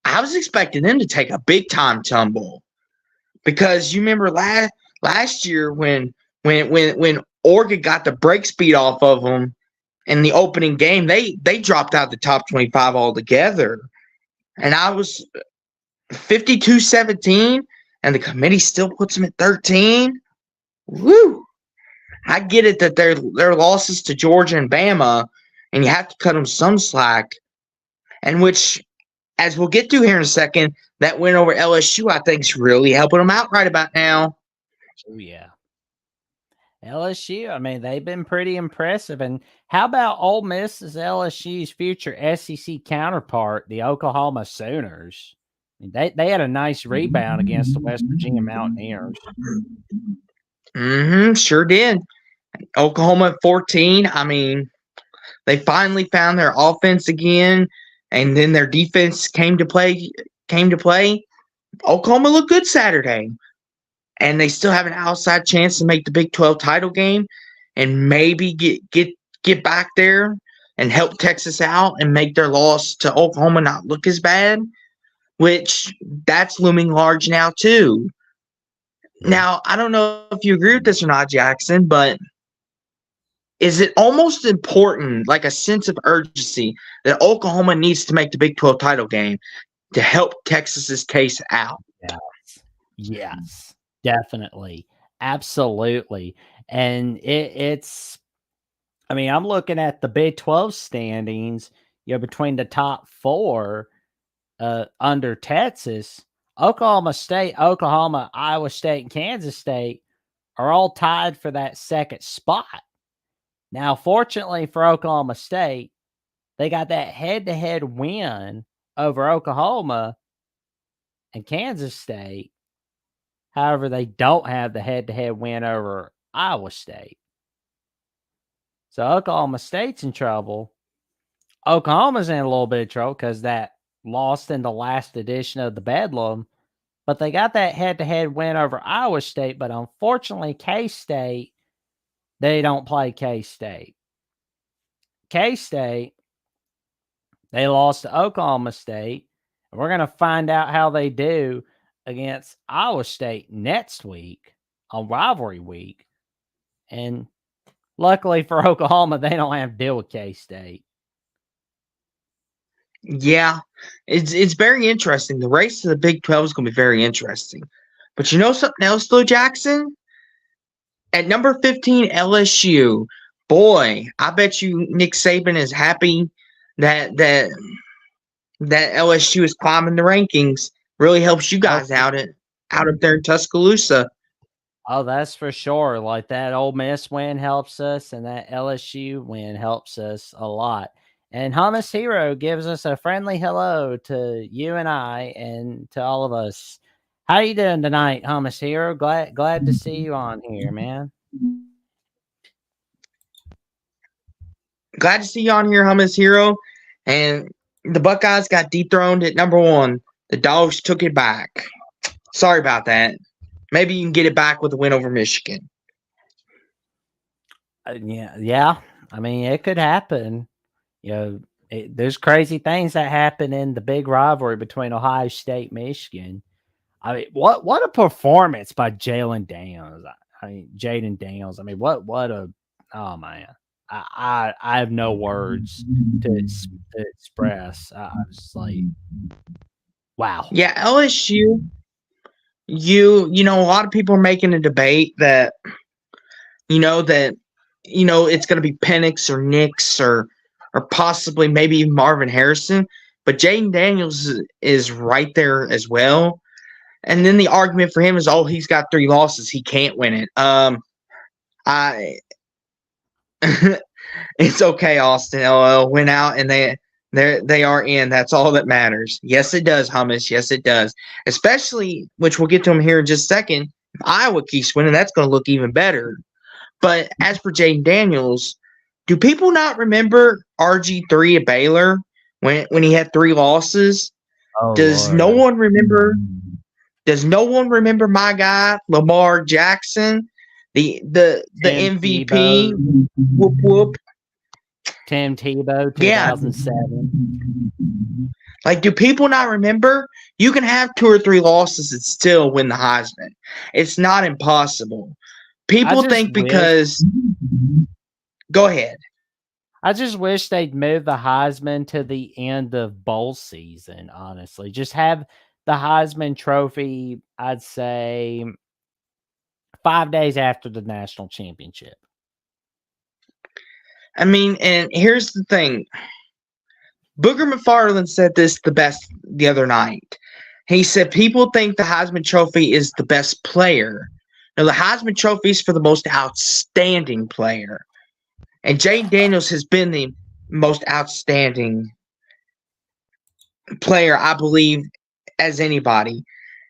I was expecting them to take a big time tumble because you remember last year when Oregon got the break speed off of them in the opening game, they dropped out the top 25 altogether. And I was 52-17, and the committee still puts them at 13. Woo! I get it that their losses to Georgia and Bama, and you have to cut them some slack. And which, as we'll get to here in a second, that win over LSU, I think, is really helping them out right about now. Oh yeah. LSU, I mean, they've been pretty impressive. And how about Ole Miss as LSU's future SEC counterpart, the Oklahoma Sooners? I mean, they had a nice rebound against the West Virginia Mountaineers. Sure did. Oklahoma at 14. I mean, they finally found their offense again, and then their defense came to play. Oklahoma looked good Saturday, and they still have an outside chance to make the Big 12 title game, and maybe get back there and help Texas out and make their loss to Oklahoma not look as bad. Which that's looming large now too. Now I don't know if you agree with this or not, Jackson, but is it almost important, like a sense of urgency, that Oklahoma needs to make the Big 12 title game to help Texas's case out? Yes, definitely. Absolutely. And it's, I mean, I'm looking at the Big 12 standings, between the top four under Texas. Oklahoma State, Oklahoma, Iowa State, and Kansas State are all tied for that second spot. Now, fortunately for Oklahoma State, they got that head-to-head win over Oklahoma and Kansas State. However, they don't have the head-to-head win over Iowa State. So Oklahoma State's in trouble. Oklahoma's in a little bit of trouble because that lost in the last edition of the Bedlam. But they got that head-to-head win over Iowa State. But unfortunately, K-State, they don't play K-State. K-State, they lost to Oklahoma State. And we're going to find out how they do against Iowa State next week on rivalry week. And luckily for Oklahoma, they don't have to deal with K-State. Yeah, it's very interesting. The race to the Big 12 is going to be very interesting. But you know something else, though, Jackson? At number 15, LSU. Boy, I bet you Nick Saban is happy that LSU is climbing the rankings. Really helps you guys out up there in Tuscaloosa. Oh, that's for sure. Like that Ole Miss win helps us, and that LSU win helps us a lot. And Hummus Hero gives us a friendly hello to you and I, and to all of us. How you doing tonight, Hummus Hero? Glad to see you on here, man. Glad to see you on here, Hummus Hero. And the Buckeyes got dethroned at number 1. The Dogs took it back. Sorry about that. Maybe you can get it back with a win over Michigan. Yeah. I mean, it could happen. There's crazy things that happen in the big rivalry between Ohio State, Michigan. I mean, what a performance by Jaden Daniels. I mean, what a, oh man. I have no words to express. I was like, wow. Yeah, LSU. A lot of people are making a debate that that it's going to be Penix or Nix or possibly maybe even Marvin Harrison, but Jaden Daniels is right there as well. And then the argument for him is, oh, he's got 3 losses, he can't win it. I It's okay, Austin. LL went out and they are in. That's all that matters. Yes, it does, Hummus. Yes, it does. Especially, which we'll get to him here in just a second. If Iowa keeps winning, that's going to look even better. But as for Jaden Daniels, do people not remember RG3 at Baylor when he had 3 losses? Oh Does no Lord. one remember? Does no one remember my guy Lamar Jackson, the Tim MVP? Tebow, Whoop whoop. Tim Tebow, Yeah. 2007. Like, do people not remember? You can have 2 or 3 losses and still win the Heisman. It's not impossible. People think because. Go ahead. I just wish they'd move the Heisman to the end of bowl season, honestly. Just have the Heisman Trophy, I'd say, 5 days after the national championship. I mean, and here's the thing. Booger McFarland said this the best the other night. He said people think the Heisman Trophy is the best player. No, the Heisman Trophy is for the most outstanding player. And Jaden Daniels has been the most outstanding player, I believe, as anybody.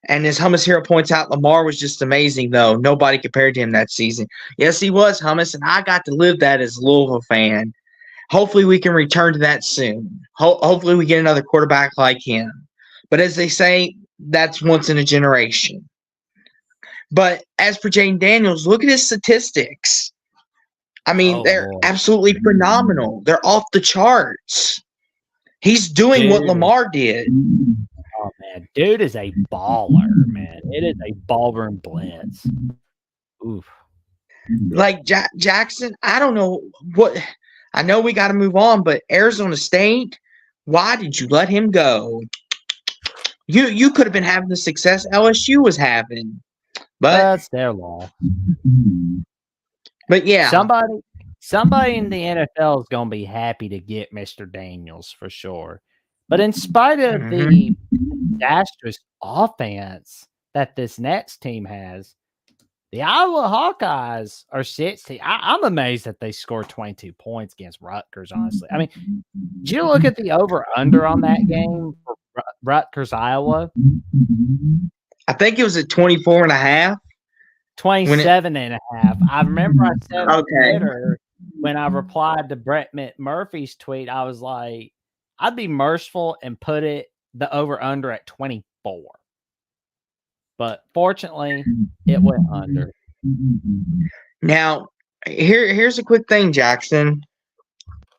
And as Hummus Hero points out, Lamar was just amazing, though. Nobody compared to him that season. Yes, he was, Hummus, and I got to live that as a Louisville fan. Hopefully, we can return to that soon. Hopefully, we get another quarterback like him. But as they say, that's once in a generation. But as for Jane Daniels, look at his statistics. I mean, they're Lord. absolutely phenomenal. They're off the charts. He's doing what Lamar did. Oh, man. Dude is a baller, man. It is a ballroom blitz. Oof. Like Jackson, I don't know what. I know we got to move on, but Arizona State, why did you let him go? You could have been having the success LSU was having, but That's their law. But yeah, somebody in the NFL is going to be happy to get Mr. Daniels for sure. But in spite of the disastrous offense that this next team has, the Iowa Hawkeyes are 60. I'm amazed that they scored 22 points against Rutgers, honestly. I mean, did you look at the over-under on that game for Rutgers, Iowa? I think it was at 24.5. 27.5. I remember I said on Twitter when I replied to Brett Murphy's tweet, I was like, I'd be merciful and put the over-under at 24. But fortunately, it went under. Now, here's a quick thing, Jackson.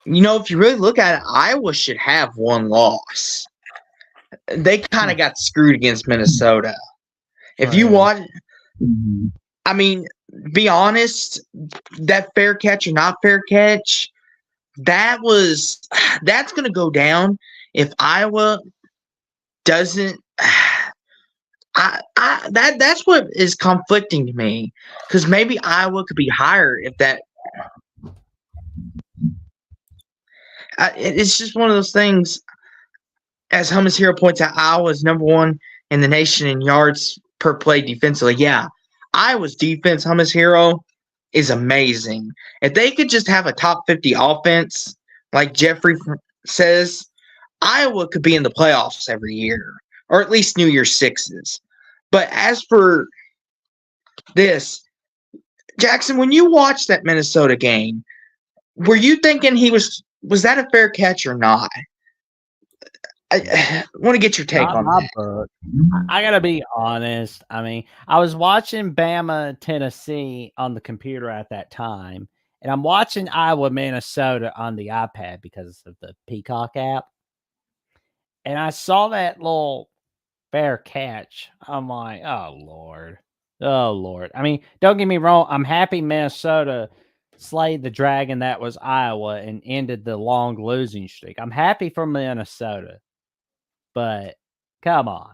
If you really look at it, Iowa should have 1 loss. They kind of got screwed against Minnesota. If you watch, I mean, be honest, that fair catch or not fair catch, that's going to go down if Iowa doesn't. That's what is conflicting to me, because maybe Iowa could be higher if that. It's just one of those things. As Hummus Hero points out, Iowa is number 1 in the nation in yards per play defensively. Yeah, Iowa's defense, Hummus Hero, is amazing. If they could just have a top 50 offense, like Jeffrey says, Iowa could be in the playoffs every year, or at least New Year's Sixes. But as for this, Jackson, when you watched that Minnesota game, were you thinking was that a fair catch or not? I want to get your take on that. Book. I gotta be honest. I mean, I was watching Bama, Tennessee on the computer at that time, and I'm watching Iowa, Minnesota on the iPad because of the Peacock app. And I saw that little fair catch. I'm like, oh Lord. I mean, don't get me wrong. I'm happy Minnesota slayed the dragon that was Iowa and ended the long losing streak. I'm happy for Minnesota, but come on.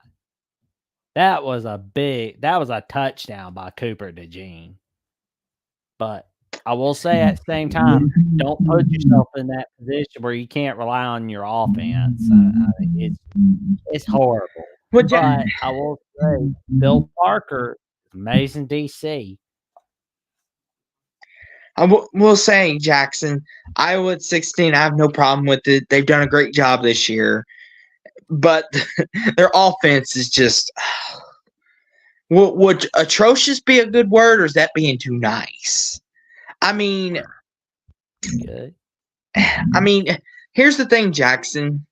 That was a touchdown by Cooper DeJean. But I will say at the same time, don't put yourself in that position where you can't rely on your offense. It's horrible. Well, But I will say, Bill Parker, amazing DC. will say, Jackson, Iowa at 16, I have no problem with it. They've done a great job this year. But their offense is just would atrocious be a good word, or is that being too nice? I mean, Good. Here's the thing, Jackson.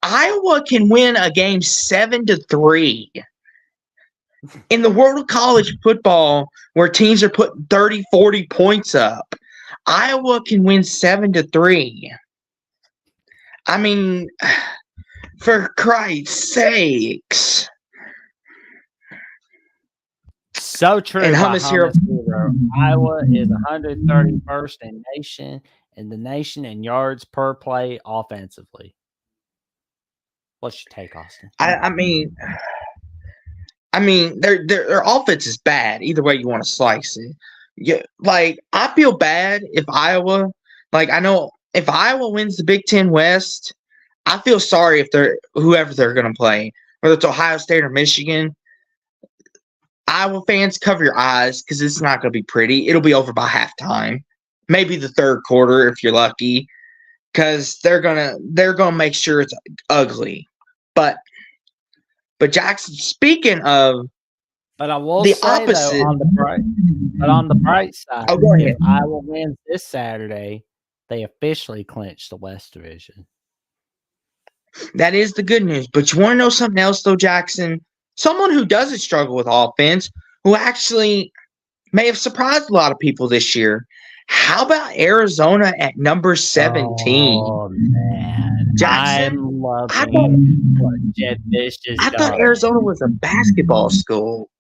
Iowa can win a game 7-3. In the world of college football, where teams are putting 30, 40 points up, Iowa can win 7-3. I mean, for Christ's sakes. So true. And hummus here. Iowa is 131st in the nation in yards per play offensively. What's your take, Austin? I mean, their offense is bad. Either way you want to slice it. Yeah, like I feel bad if Iowa, I know if Iowa wins the Big Ten West, I feel sorry if they're whoever they're going to play, whether it's Ohio State or Michigan. Iowa fans, cover your eyes because it's not going to be pretty. It'll be over by halftime, maybe the third quarter if you're lucky, because they're gonna make sure it's ugly. But Jackson, speaking of, but I will the say opposite. Though, on the bright side, if Iowa wins this Saturday, they officially clinched the West Division. That is the good news. But you want to know something else, though, Jackson? Someone who doesn't struggle with offense, who actually may have surprised a lot of people this year. How about Arizona at number 17? Oh, man. Jackson, I'm loving what Jed Fish is I thought Arizona was a basketball school.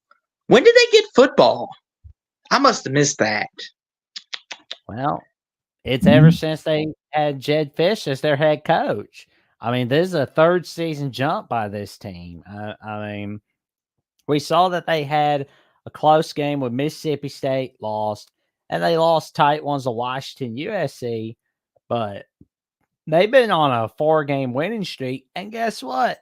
When did they get football? I must have missed that. Well, it's ever since they had Jed Fish as their head coach. I mean, this is a third season jump by this team. I mean, we saw that they had a close game with Mississippi State, lost, and they lost tight ones to Washington, USC, but they've been on a 4-game winning streak, and guess what?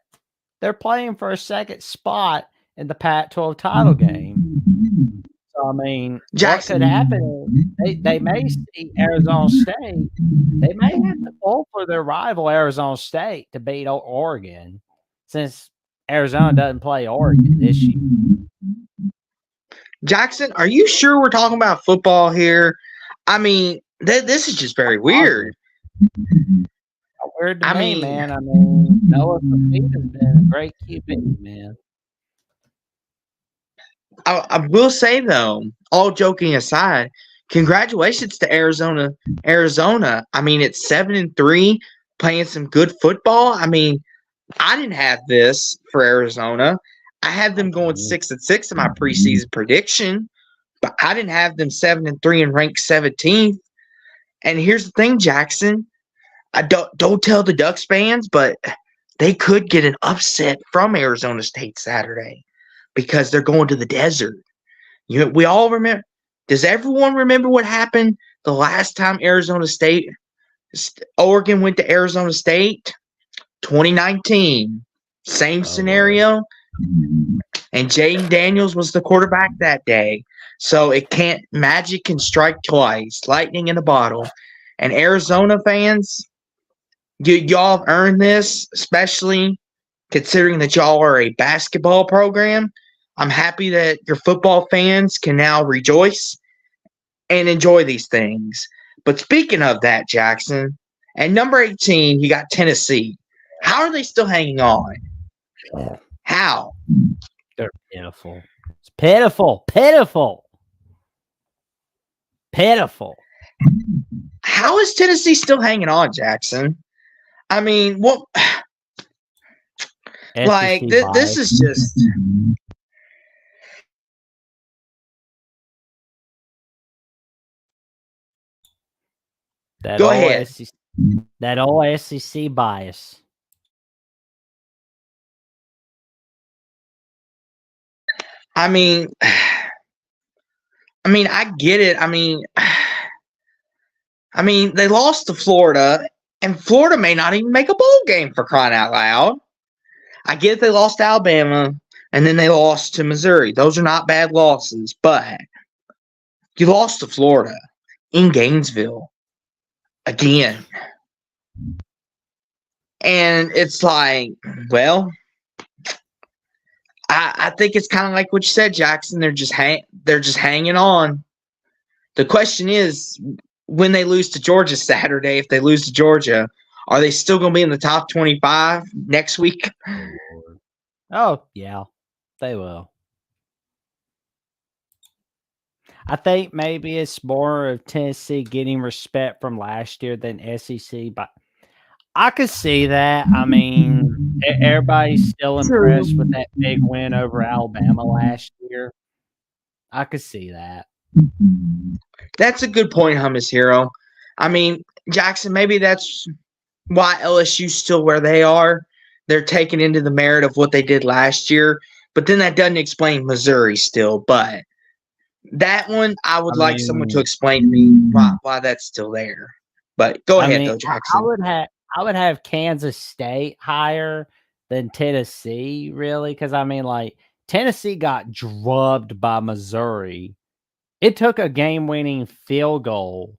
They're playing for a second spot in the Pac-12 title game. So, I mean, Jackson, what could happen is they may see Arizona State. They may have to pull for their rival Arizona State to beat Oregon, since Arizona doesn't play Oregon this year. Jackson, are you sure we're talking about football here? I mean, this is just very weird. Weird to me, man. I mean, Noah Fafita's been a great QB, man. I will say, though, all joking aside, congratulations to Arizona. I mean, it's 7-3, playing some good football. I mean, I didn't have this for Arizona. I had them going 6-6 in my preseason prediction, but I didn't have them 7-3 and ranked 17th. And here's the thing, Jackson. I don't tell the Ducks fans, but they could get an upset from Arizona State Saturday because they're going to the desert. We all remember. Does everyone remember what happened the last time Oregon went to Arizona State? 2019. Same scenario. And Jaden Daniels was the quarterback that day. So magic can strike twice. Lightning in a bottle. And Arizona fans, y'all have earned this, especially considering that y'all are a basketball program. I'm happy that your football fans can now rejoice and enjoy these things. But speaking of that, Jackson, at number 18, you got Tennessee. How are they still hanging on? How? They're pitiful. It's pitiful. Pitiful. Pitiful. How is Tennessee still hanging on, Jackson? I mean, what? Like, this is just. That Go old ahead. SEC, that old SEC bias. I mean, I get it. They lost to Florida, and Florida may not even make a bowl game for crying out loud. I get they lost to Alabama, and then they lost to Missouri. Those are not bad losses, but you lost to Florida in Gainesville again. And it's like, well, I think it's kind of like what you said, Jackson. They're just hanging on. The question is, when they lose to Georgia Saturday, if they lose to Georgia, are they still going to be in the top 25 next week? Oh, yeah, they will. I think maybe it's more of Tennessee getting respect from last year than SEC, but I could see that. I mean, everybody's still impressed with that big win over Alabama last year. I could see that. That's a good point, Hummus Hero. I mean, Jackson, maybe that's why LSU's still where they are. They're taking into the merit of what they did last year. But then that doesn't explain Missouri still. But that one, I would I like someone to mean, explain to me why that's still there. But go I ahead, mean, though, I Jackson. would have Kansas State higher than Tennessee, really, because I mean, like Tennessee got drubbed by Missouri. It took a game-winning field goal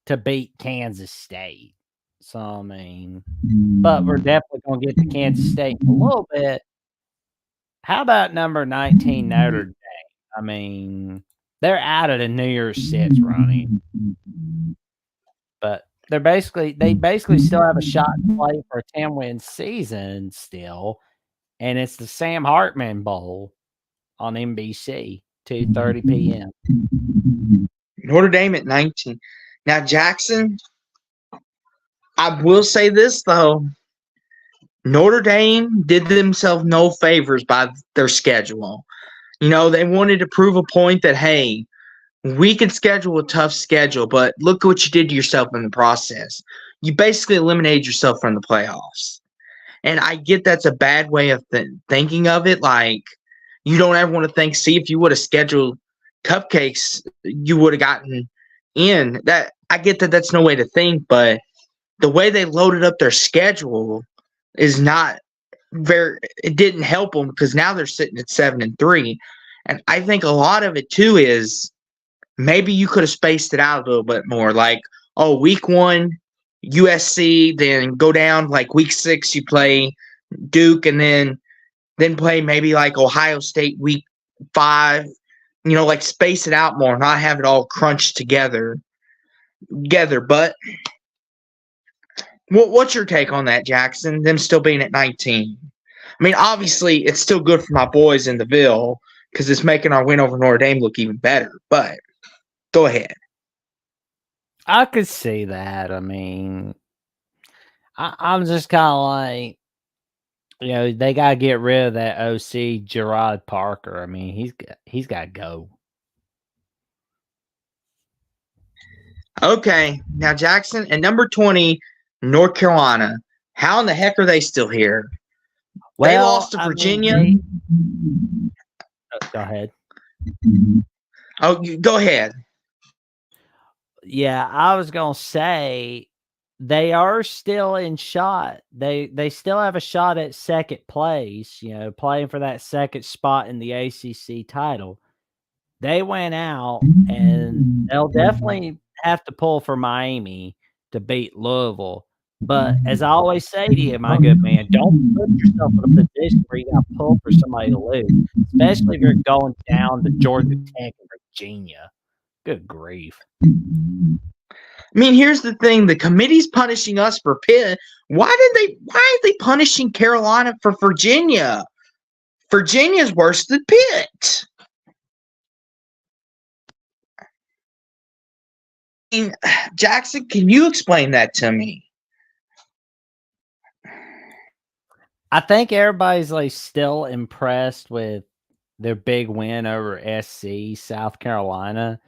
to beat Kansas State. So I mean, but we're definitely gonna get to Kansas State in a little bit. How about number 19 Notre Dame? I mean, they're out of the New Year's 6 running, but they basically still have a shot to play for a 10-win season still, and it's the Sam Hartman Bowl on NBC, 2:30 PM. Notre Dame at 19. Now, Jackson, I will say this, though. Notre Dame did themselves no favors by their schedule. They wanted to prove a point that, hey, we can schedule a tough schedule, but look what you did to yourself in the process. You basically eliminated yourself from the playoffs. And I get that's a bad way of thinking of it. Like, you don't ever want to think, see, if you would have scheduled cupcakes, you would have gotten in. That I get that that's no way to think, but the way they loaded up their schedule is not it didn't help them because now they're sitting at 7-3. And I think a lot of it too is maybe you could have spaced it out a little bit more. Like, oh, week 1, USC, then go down like week 6, you play Duke, and then play maybe like Ohio State week 5. Like space it out more, not have it all crunched together. But what's your take on that, Jackson? Them still being at 19. Obviously, it's still good for my boys in the Ville because it's making our win over Notre Dame look even better. But go ahead. I could see that. I mean, I'm just kind of like, they gotta get rid of that OC Gerard Parker. I mean, he's got to go. Okay, now Jackson at number 20, North Carolina. How in the heck are they still here? They Well, lost to I Virginia. mean, go ahead. Oh, go ahead. Yeah, I was gonna say they are still in shot. They still have a shot at second place. Playing for that second spot in the ACC title. They went out, and they'll definitely have to pull for Miami to beat Louisville. But as I always say to you, my good man, don't put yourself in a position where you got to pull for somebody to lose, especially if you're going down to Georgia Tech and Virginia. Good grief. Here's the thing: the committee's punishing us for Pitt. Why are they punishing Carolina for Virginia? Virginia's worse than Pitt. Jackson, can you explain that to me? I think everybody's like still impressed with their big win over SC South Carolina,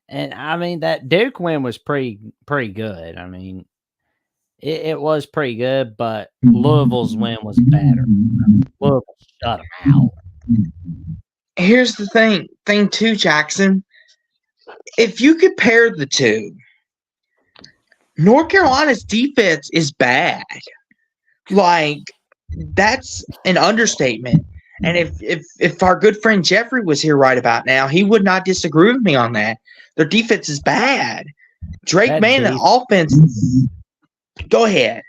And I mean that Duke win was pretty good. I mean, it was pretty good, but Louisville's win was better. Louisville shut them out. Here's the thing too, Jackson. If you compare the two, North Carolina's defense is bad. Like, that's an understatement. And if our good friend Jeffrey was here right about now, he would not disagree with me on that. Their defense is bad. Drake May and the offense. Go ahead.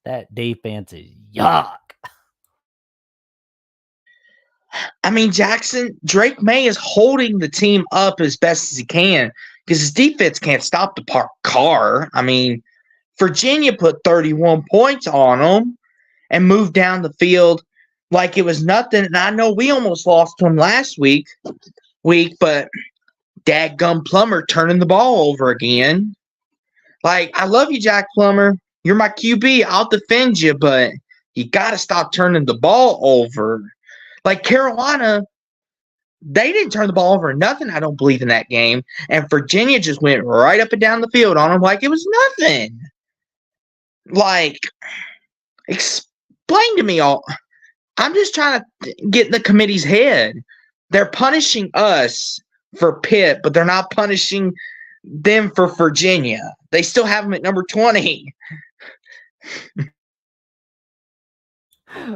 That defense is yuck. I mean, Jackson, Drake May is holding the team up as best as he can because his defense can't stop the car. I mean, Virginia put 31 points on them and moved down the field like it was nothing. And I know we almost lost to them last week, but dadgum Plummer turning the ball over again. Like, I love you, Jack Plummer. You're my QB. I'll defend you, but you got to stop turning the ball over. Like, Carolina, they didn't turn the ball over or nothing, I don't believe, in that game. And Virginia just went right up and down the field on them like it was nothing. Like, explain to me all. I'm just trying to get in the committee's head. They're punishing us for Pitt, but they're not punishing them for Virginia. They still have them at number 20.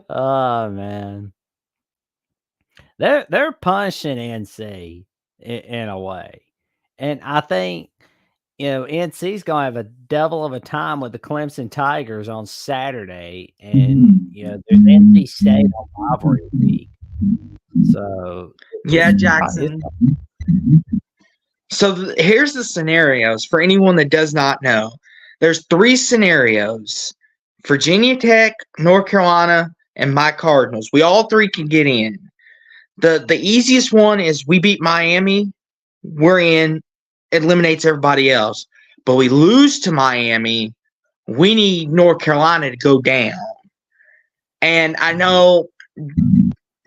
Oh man. They're punishing NC in a way. And I think NC's gonna have a devil of a time with the Clemson Tigers on Saturday, and there's NC State on rivalry week. So yeah, Jackson. So here's the scenarios for anyone that does not know. There's 3 scenarios: Virginia Tech, North Carolina, and my Cardinals. We all 3 can get in. The easiest one is we beat Miami, we're in, eliminates everybody else. But we lose to Miami, we need North Carolina to go down. And I know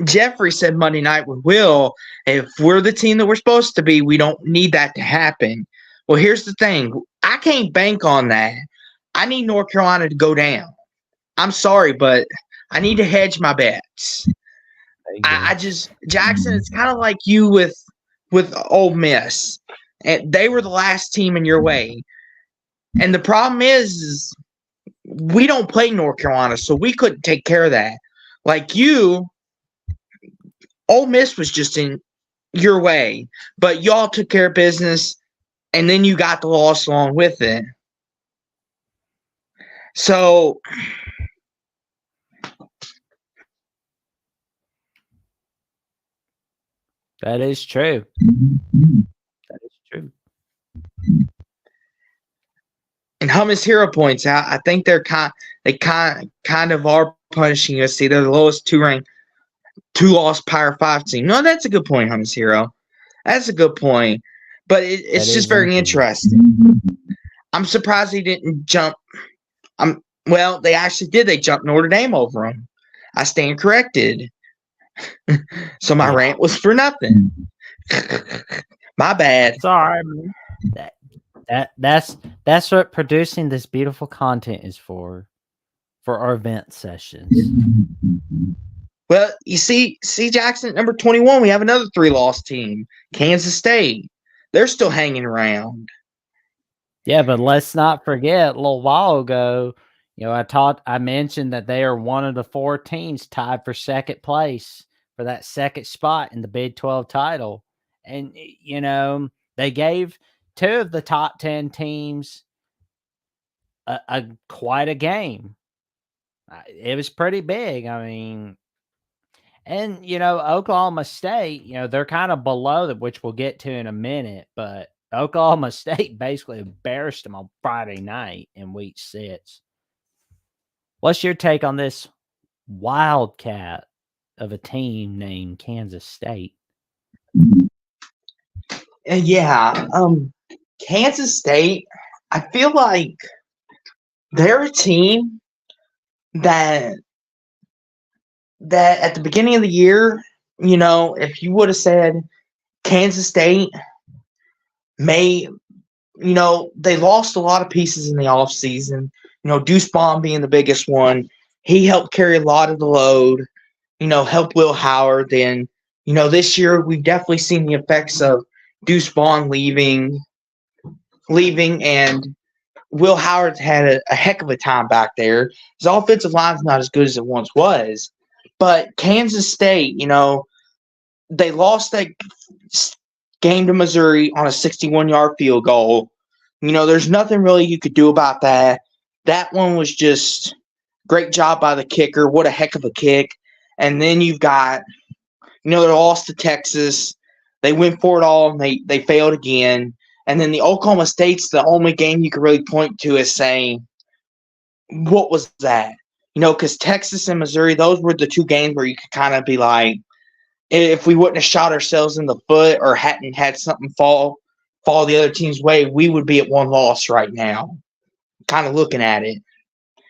Jeffrey said Monday night with Will, if we're the team that we're supposed to be, we don't need that to happen. Well, here's the thing. I can't bank on that. I need North Carolina to go down. I'm sorry, but I need to hedge my bets. I just, Jackson, it's kind of like you with Ole Miss. And they were the last team in your way. And the problem is we don't play North Carolina, so we couldn't take care of that. Like you, Ole Miss was just in your way, but y'all took care of business, and then you got the loss along with it. So that is true. That is true. And Hummus Hero points out, I think they kind of are punishing USC. They're the lowest 2-loss Power 5 team. No, that's a good point, Hummus Hero. That's a good point. But it's just very interesting. I'm surprised he didn't jump. Well, they actually did. They jumped Notre Dame over them. I stand corrected. So my rant was for nothing. My bad. Sorry, man. That's what producing this beautiful content is for our event sessions. Well, you see, Jackson, number 21, we have another 3-loss team, Kansas State. They're still hanging around. Yeah, but let's not forget, a little while ago, I mentioned that they are one of the 4 teams tied for second place for that second spot in the Big 12 title. And, they gave 2 of the top 10 teams quite a game. It was pretty big. I mean, and, Oklahoma State, they're kind of below that, which we'll get to in a minute, but Oklahoma State basically embarrassed them on Friday night in week 6. What's your take on this wildcat of a team named Kansas State? Yeah, Kansas State, I feel like they're a team that at the beginning of the year, if you would have said Kansas State may, they lost a lot of pieces in the offseason. Deuce Bond being the biggest one. He helped carry a lot of the load, helped Will Howard. And, this year we've definitely seen the effects of Deuce Bond leaving, and Will Howard's had a heck of a time back there. His offensive line's not as good as it once was. But Kansas State, they lost that game to Missouri on a 61-yard field goal. There's nothing really you could do about that. That one was just great job by the kicker. What a heck of a kick. And then you've got, they lost to Texas. They went for it all, and they failed again. And then the Oklahoma State's the only game you could really point to as saying, what was that? Because Texas and Missouri, those were the two games where you could kind of be like, if we wouldn't have shot ourselves in the foot or hadn't had something fall the other team's way, we would be at one loss right now. Kind of looking at it,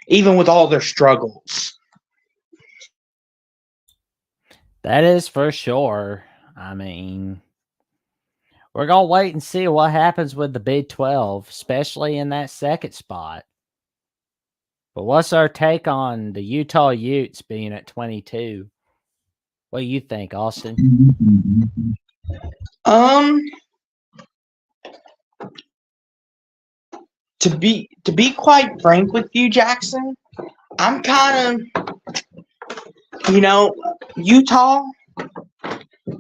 even with all their struggles. That is for sure. I mean, we're going to wait and see what happens with the Big 12, especially in that second spot. But what's our take on the Utah Utes being at 22? What do you think, Austin? To be quite frank with you, Jackson, I'm kind of, Utah,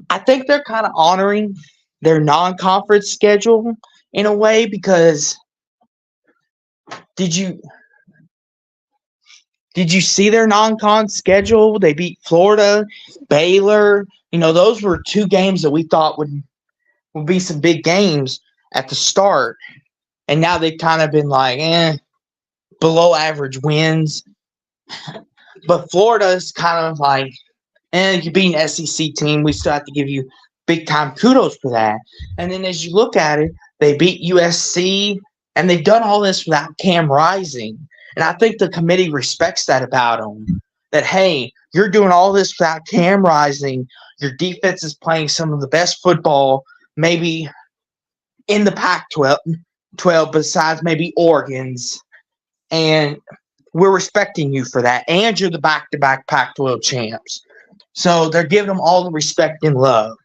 I think they're kind of honoring their non-conference schedule in a way, because did you see their non-con schedule? They beat Florida, Baylor. Those were two games that we thought would be some big games at the start. And now they've kind of been like, below average wins. But Florida's kind of like, you beat an SEC team. We still have to give you big time kudos for that. And then as you look at it, they beat USC, and they've done all this without Cam Rising. And I think the committee respects that about them. That, hey, you're doing all this without Cam Rising. Your defense is playing some of the best football, maybe in the Pac-12, besides maybe Oregon's. And we're respecting you for that. And you're the back-to-back Pac-12 champs. So they're giving them all the respect and love,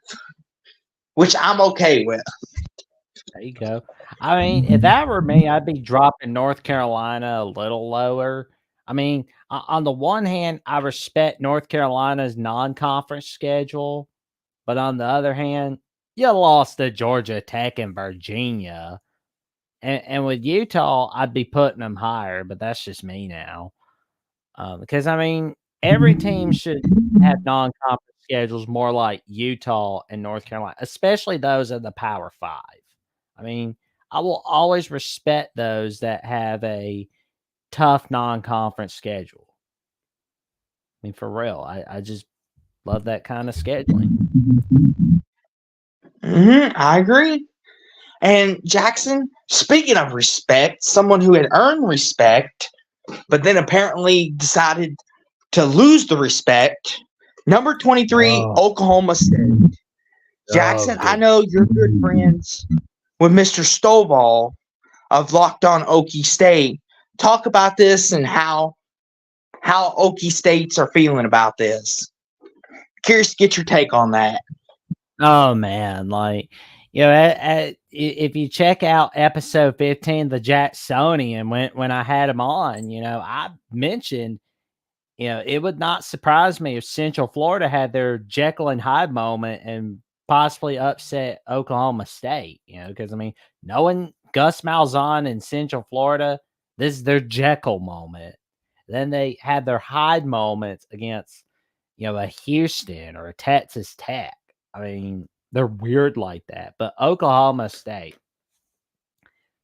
which I'm okay with. There you go. I mean, if that were me, I'd be dropping North Carolina a little lower. I mean, on the one hand, I respect North Carolina's non-conference schedule, but on the other hand, you lost to Georgia Tech and Virginia. And with Utah, I'd be putting them higher, but that's just me now. Because, I mean, every team should have non-conference schedules more like Utah and North Carolina, especially those in the Power 5. I mean, I will always respect those that have a tough non-conference schedule. I mean, for real, I just love that kind of scheduling. I agree. And Jackson, speaking of respect, someone who had earned respect, but then apparently decided to lose the respect, number 23, Oklahoma State. Jackson, I know you're good friends with Mr. Stovall of Locked On Okie State. Talk about this and how Okie States are feeling about this. Curious to get your take on that. Oh man, like if you check out episode 15, the Jacksonian, when I had him on, I mentioned, it would not surprise me if Central Florida had their Jekyll and Hyde moment and possibly upset Oklahoma State. Because I mean, knowing Gus Malzahn in Central Florida, this is their Jekyll moment. Then they had their Hyde moments against, a Houston or a Texas Tech. I mean, they're weird like that. But Oklahoma State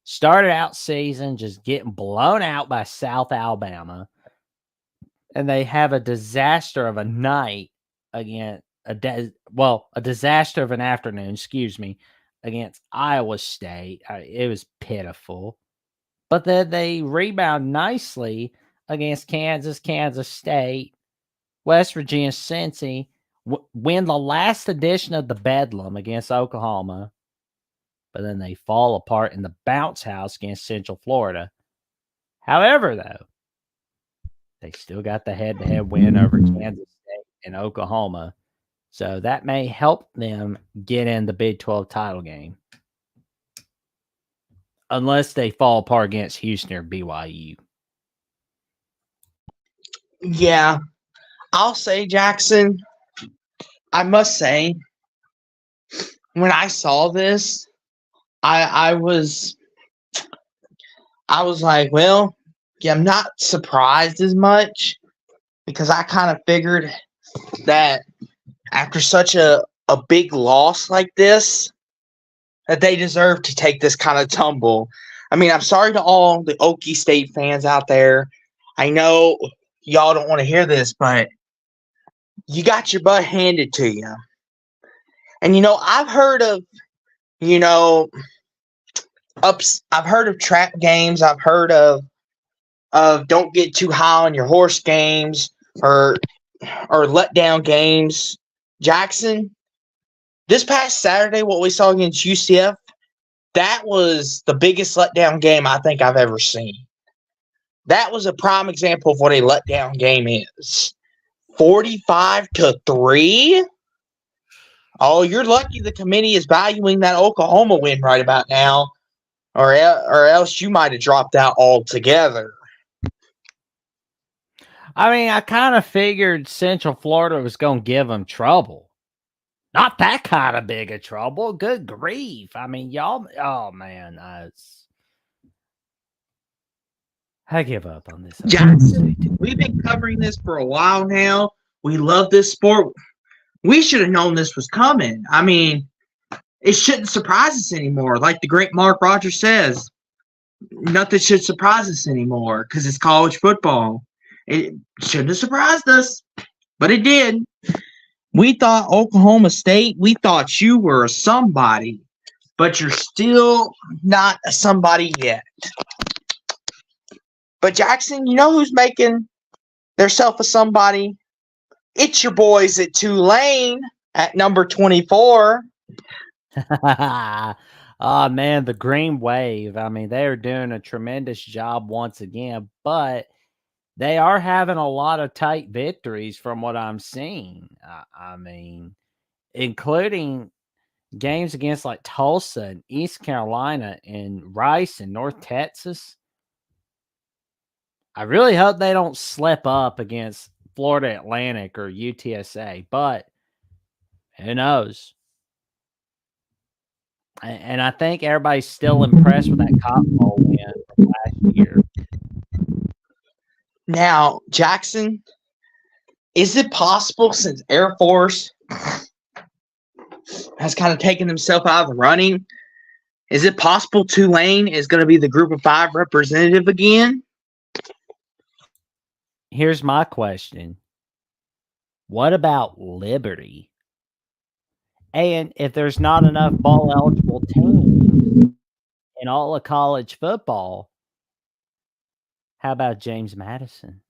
started out season just getting blown out by South Alabama. And they have a disaster of a night against a disaster of an afternoon, against Iowa State. It was pitiful. But then they rebound nicely against Kansas State, West Virginia, Cincy, win the last edition of the Bedlam against Oklahoma, but then they fall apart in the bounce house against Central Florida. However, though, they still got the head-to-head win over Kansas State and Oklahoma, so that may help them get in the Big 12 title game. Unless they fall apart against Houston or BYU. Yeah, I'll say, Jackson, I must say, when I saw this, I was like, well, yeah, I'm not surprised as much because I kind of figured that after such a big loss like this, that they deserve to take this kind of tumble. I mean, I'm sorry to all the Okie State fans out there. I know y'all don't want to hear this, but you got your butt handed to you. And, I've heard of, I've heard of trap games. I've heard of don't get too high on your horse games or letdown games. Jackson, this past Saturday, what we saw against UCF, that was the biggest letdown game I think I've ever seen. That was a prime example of what a letdown game is. 45-3. Oh, you're lucky the committee is valuing that Oklahoma win right about now, or else you might have dropped out altogether. I mean, I kind of figured Central Florida was going to give them trouble. Not that kind of big of trouble. Good grief. I mean, y'all, oh man, I give up on this. Jackson, we've been covering this for a while now. We love this sport. We should have known this was coming. I mean, it shouldn't surprise us anymore. Like the great Mark Rogers says, nothing should surprise us anymore because it's college football. It shouldn't have surprised us, but it did. We thought Oklahoma State, we thought you were a somebody, but you're still not a somebody yet. But Jackson, you know who's making theirself a somebody? It's your boys at Tulane at number 24. Oh man, the Green Wave. I mean, they are doing a tremendous job once again, but they are having a lot of tight victories from what I'm seeing. I mean, including games against like Tulsa and East Carolina and Rice and North Texas. I really hope they don't slip up against Florida Atlantic or UTSA, but who knows? And I think everybody's still impressed with that Cotton Bowl win from last year. Now, Jackson, is it possible since Air Force has kind of taken himself out of the running, is it possible Tulane is going to be the Group of 5 representative again? Here's my question. What about Liberty? And if there's not enough bowl-eligible teams in all of college football, how about James Madison?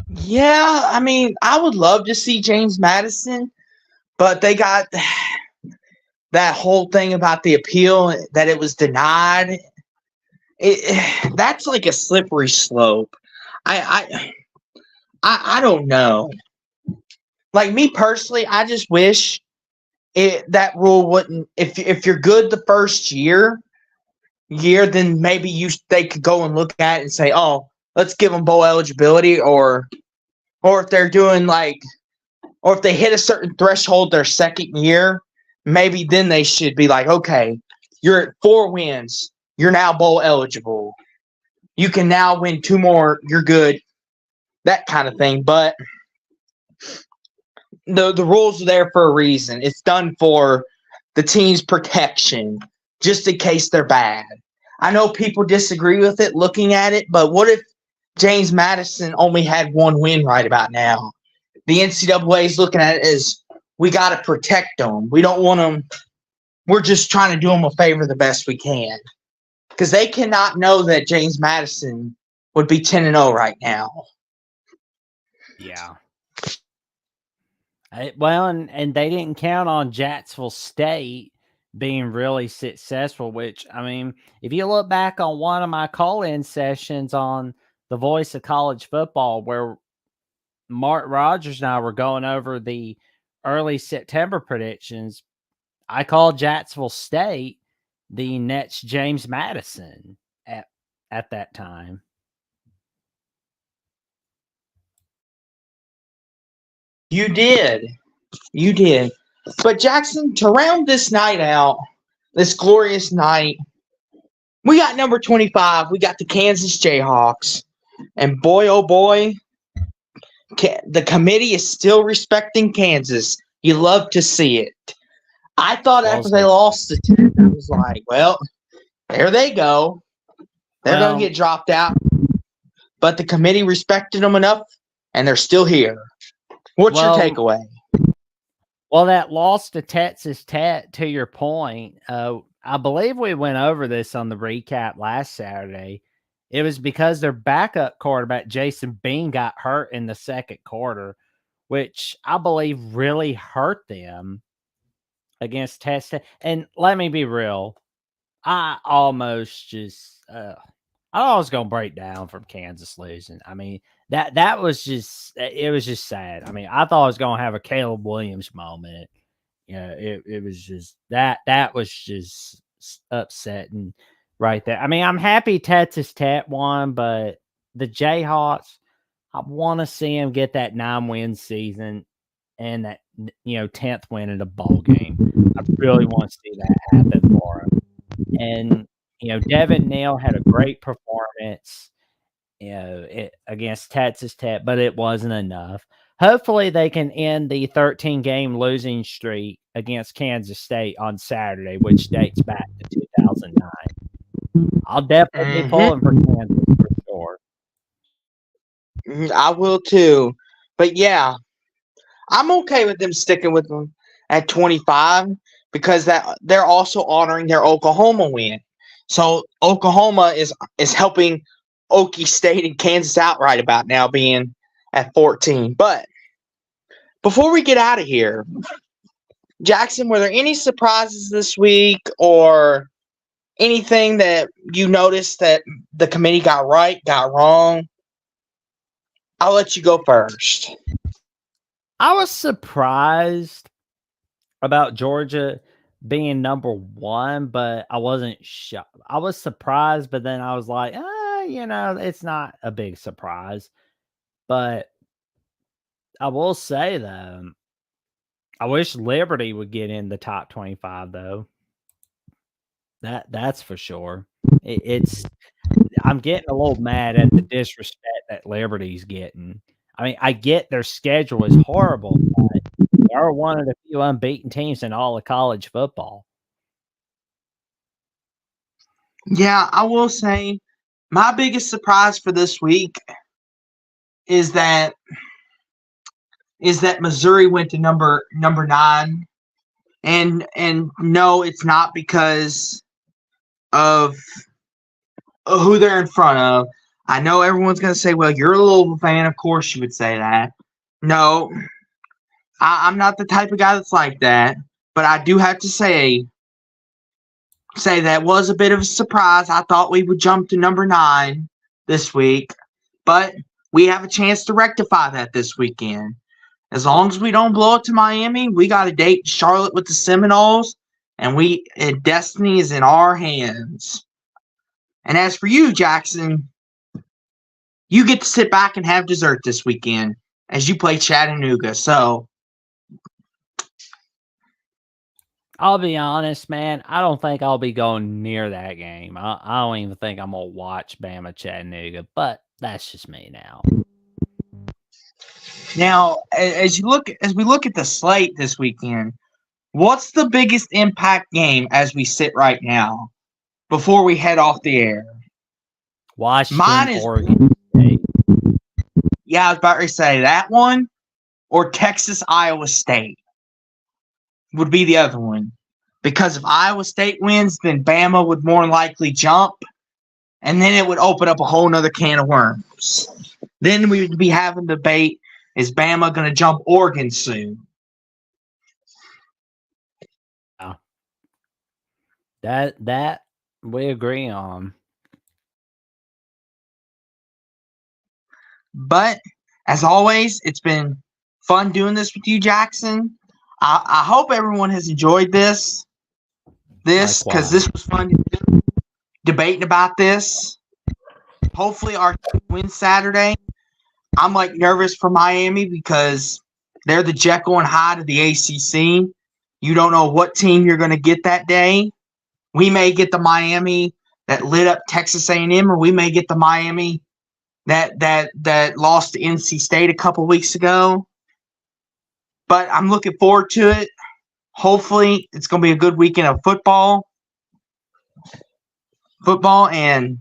Yeah, I mean, I would love to see James Madison, but they got that whole thing about the appeal that it was denied. That's like a slippery slope. I don't know. Like me personally, I just wish that rule wouldn't. If you're good the first year, then maybe they could go and look at it and say, oh, let's give them bowl eligibility, or if they're doing or if they hit a certain threshold their second year, maybe then they should be like, okay, you're at 4 wins, you're now bowl eligible. You can now win 2 more, you're good. That kind of thing, but. The rules are there for a reason. It's done for the team's protection, just in case they're bad. I know people disagree with it looking at it, but what if James Madison only had 1 win right about now? The NCAA is looking at it as, we got to protect them. We don't want them. We're just trying to do them a favor the best we can. Because they cannot know that James Madison would be 10-0 right now. Yeah. Well, and they didn't count on Jacksonville State being really successful, which, I mean, if you look back on one of my call-in sessions on the Voice of College Football, where Mark Rogers and I were going over the early September predictions, I called Jacksonville State the next James Madison at that time. You did. You did. But Jackson, to round this night out, this glorious night, we got number 25. We got the Kansas Jayhawks. And boy, oh boy, the committee is still respecting Kansas. You love to see it. I thought after they lost the 10, I was like, well, there they go. They're going to get dropped out. But the committee respected them enough, and they're still here. What's your takeaway? Well, that loss to Texas Tech, to your point, I believe we went over this on the recap last Saturday. It was because their backup quarterback, Jason Bean, got hurt in the second quarter, which I believe really hurt them against Texas Tech. And let me be real, I almost just I was gonna break down from Kansas losing. I mean, that was just it was just sad. I mean, I thought I was gonna have a Caleb Williams moment. It was just that was just upsetting right there. I mean, I'm happy Texas Tech won, but the Jayhawks, I want to see them get that 9-win season and that 10th win in a bowl game. I really want to see that happen for them. And Devin Neal had a great performance, against Texas Tech, but it wasn't enough. Hopefully, they can end the 13-game losing streak against Kansas State on Saturday, which dates back to 2009. I'll definitely be pulling for Kansas for sure. I will too. But yeah, I'm okay with them sticking with them at 25 because that they're also honoring their Oklahoma win. So Oklahoma is helping Okie State and Kansas out right about now, being at 14. But before we get out of here, Jackson, were there any surprises this week or anything that you noticed that the committee got right, got wrong? I'll let you go first. I was surprised about Georgia being number 1, but I wasn't shocked. I was surprised, but then I was like, it's not a big surprise. But I will say, though, I wish Liberty would get in the top 25, though. That's for sure. I'm getting a little mad at the disrespect that Liberty's getting. I mean, I get their schedule is horrible, but they're one of the few unbeaten teams in all of college football. Yeah, I will say my biggest surprise for this week is that Missouri went to number 9. And no, it's not because of who they're in front of. I know everyone's going to say, well, you're a Louisville fan. Of course you would say that. No, I'm not the type of guy that's like that. But I do have to say that was a bit of a surprise. I thought we would jump to number 9 this week. But we have a chance to rectify that this weekend. As long as we don't blow it to Miami, we got to date Charlotte with the Seminoles, and destiny is in our hands. And as for you, Jackson, you get to sit back and have dessert this weekend as you play Chattanooga. So I'll be honest, man. I don't think I'll be going near that game. I don't even think I'm gonna watch Bama Chattanooga, but that's just me now. Now, as we look at the slate this weekend, what's the biggest impact game as we sit right now before we head off the air? Washington, Oregon State. Yeah, I was about to say that one, or Texas, Iowa State would be the other one. Because if Iowa State wins, then Bama would more likely jump, and then it would open up a whole nother can of worms. Then we would be having debate, is Bama going to jump Oregon soon? That we agree on. But as always, it's been fun doing this with you, Jackson. I hope everyone has enjoyed this because this Likewise. was fun to do, debating about this. Hopefully, our team wins Saturday. I'm like nervous for Miami because they're the Jekyll and Hyde of the ACC. You don't know what team you're going to get that day. We may get the Miami that lit up Texas A&M, or we may get the Miami that lost to NC State a couple weeks ago. But I'm looking forward to it. Hopefully, it's going to be a good weekend of football, and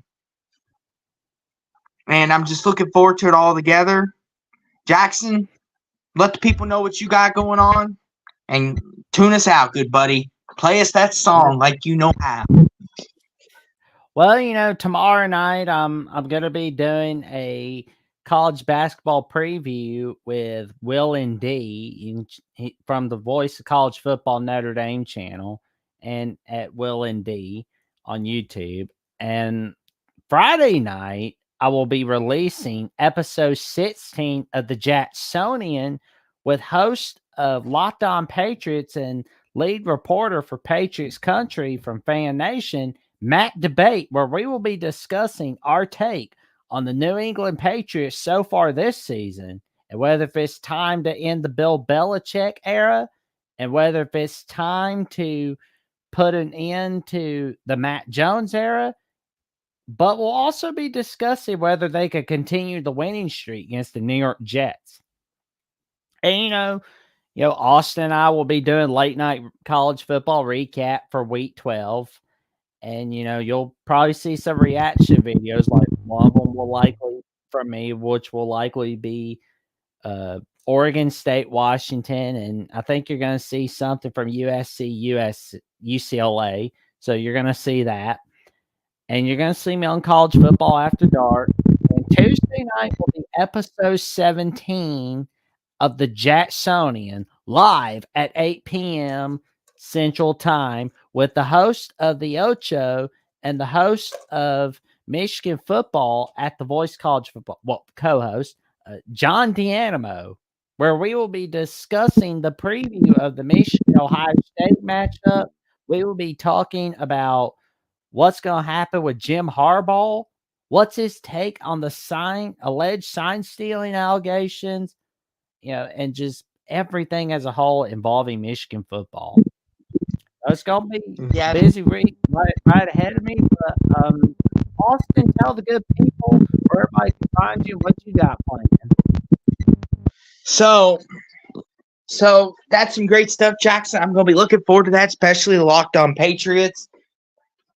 I'm just looking forward to it all together. Jackson, let the people know what you got going on, and tune us out, good buddy. Play us that song like you know how. Well, tomorrow night I'm gonna be doing a college basketball preview with Will and D from the Voice of College Football Notre Dame channel and at Will and D on YouTube. And Friday night I will be releasing episode 16 of the Jacksonian with host of Locked On Patriots and lead reporter for Patriots Country from Fan Nation, Matt Debate, where we will be discussing our take on the New England Patriots so far this season, and whether if it's time to end the Bill Belichick era, and whether if it's time to put an end to the Matt Jones era. But we'll also be discussing whether they could continue the winning streak against the New York Jets. And Austin and I will be doing late night college football recap for week 12. And you'll probably see some reaction videos. Like one of them will likely from me, which will likely be Oregon State, Washington, and I think you're going to see something from USC, UCLA. So you're going to see that, and you're going to see me on College Football After Dark. And Tuesday night will be episode 17 of the Jacksonian live at 8 p.m. Central Time with the host of the Ocho and the host of Michigan football at the Voice College Football, co-host John D'Animo, where we will be discussing the preview of the Michigan Ohio State matchup. We will be talking about what's going to happen with Jim Harbaugh, what's his take on the alleged sign stealing allegations, and just everything as a whole involving Michigan football. It's going to be busy week right ahead of me. But Austin, tell the good people where everybody can find you, what you got planned. So that's some great stuff, Jackson. I'm going to be looking forward to that, especially the Locked On Patriots.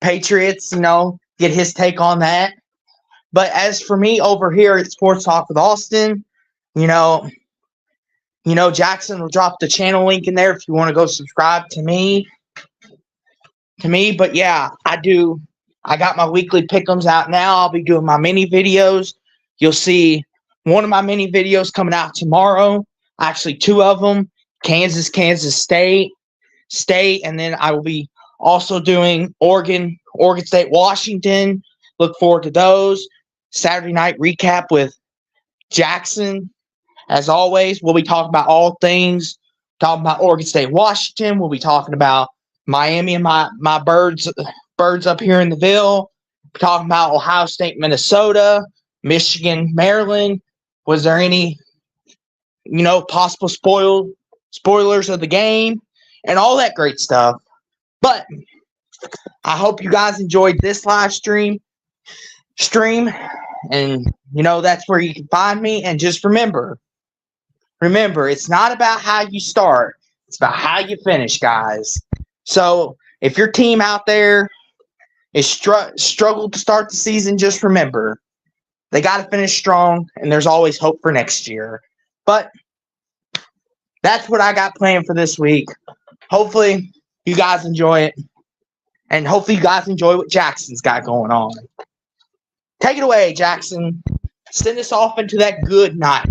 Get his take on that. But as for me over here at Sports Talk with Austin, Jackson will drop the channel link in there if you want to go subscribe to me. But yeah, I got my weekly pick'ems out now. I'll be doing my mini videos. You'll see one of my mini videos coming out tomorrow. Actually, two of them: Kansas State, and then I will be also doing Oregon State, Washington. Look forward to those. Saturday night recap with Jackson. As always, we'll be talking about all things. Talking about Oregon State, Washington. We'll be talking about Miami and my birds up here in the Ville. Talking about Ohio State, Minnesota, Michigan, Maryland. Was there any, possible spoilers of the game and all that great stuff? But I hope you guys enjoyed this live stream. And, that's where you can find me. And just remember, it's not about how you start. It's about how you finish, guys. So if your team out there is struggled to start the season, just remember, they got to finish strong, and there's always hope for next year. But that's what I got planned for this week. Hopefully you guys enjoy it, and hopefully you guys enjoy what Jackson's got going on. Take it away, Jackson. Send us off into that good night.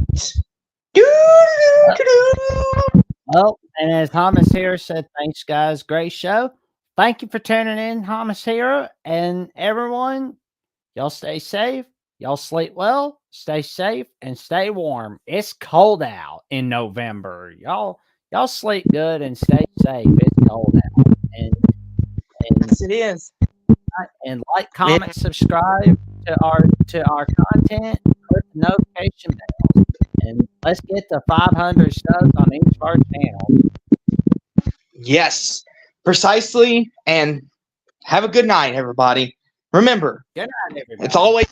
Well, and as Thomas Harris said, thanks, guys. Great show. thank you for tuning in, Hamasira, and everyone. Y'all stay safe. Y'all sleep well. Stay safe and stay warm. It's cold out in November. Y'all sleep good and stay safe. It's cold out. Yes, it is. And like, comment, subscribe to our content. Click the notification bell, and let's get to 500 subs on each of our channels. Yes, precisely. And have a good night, everybody. Remember, Good night, everybody. it's always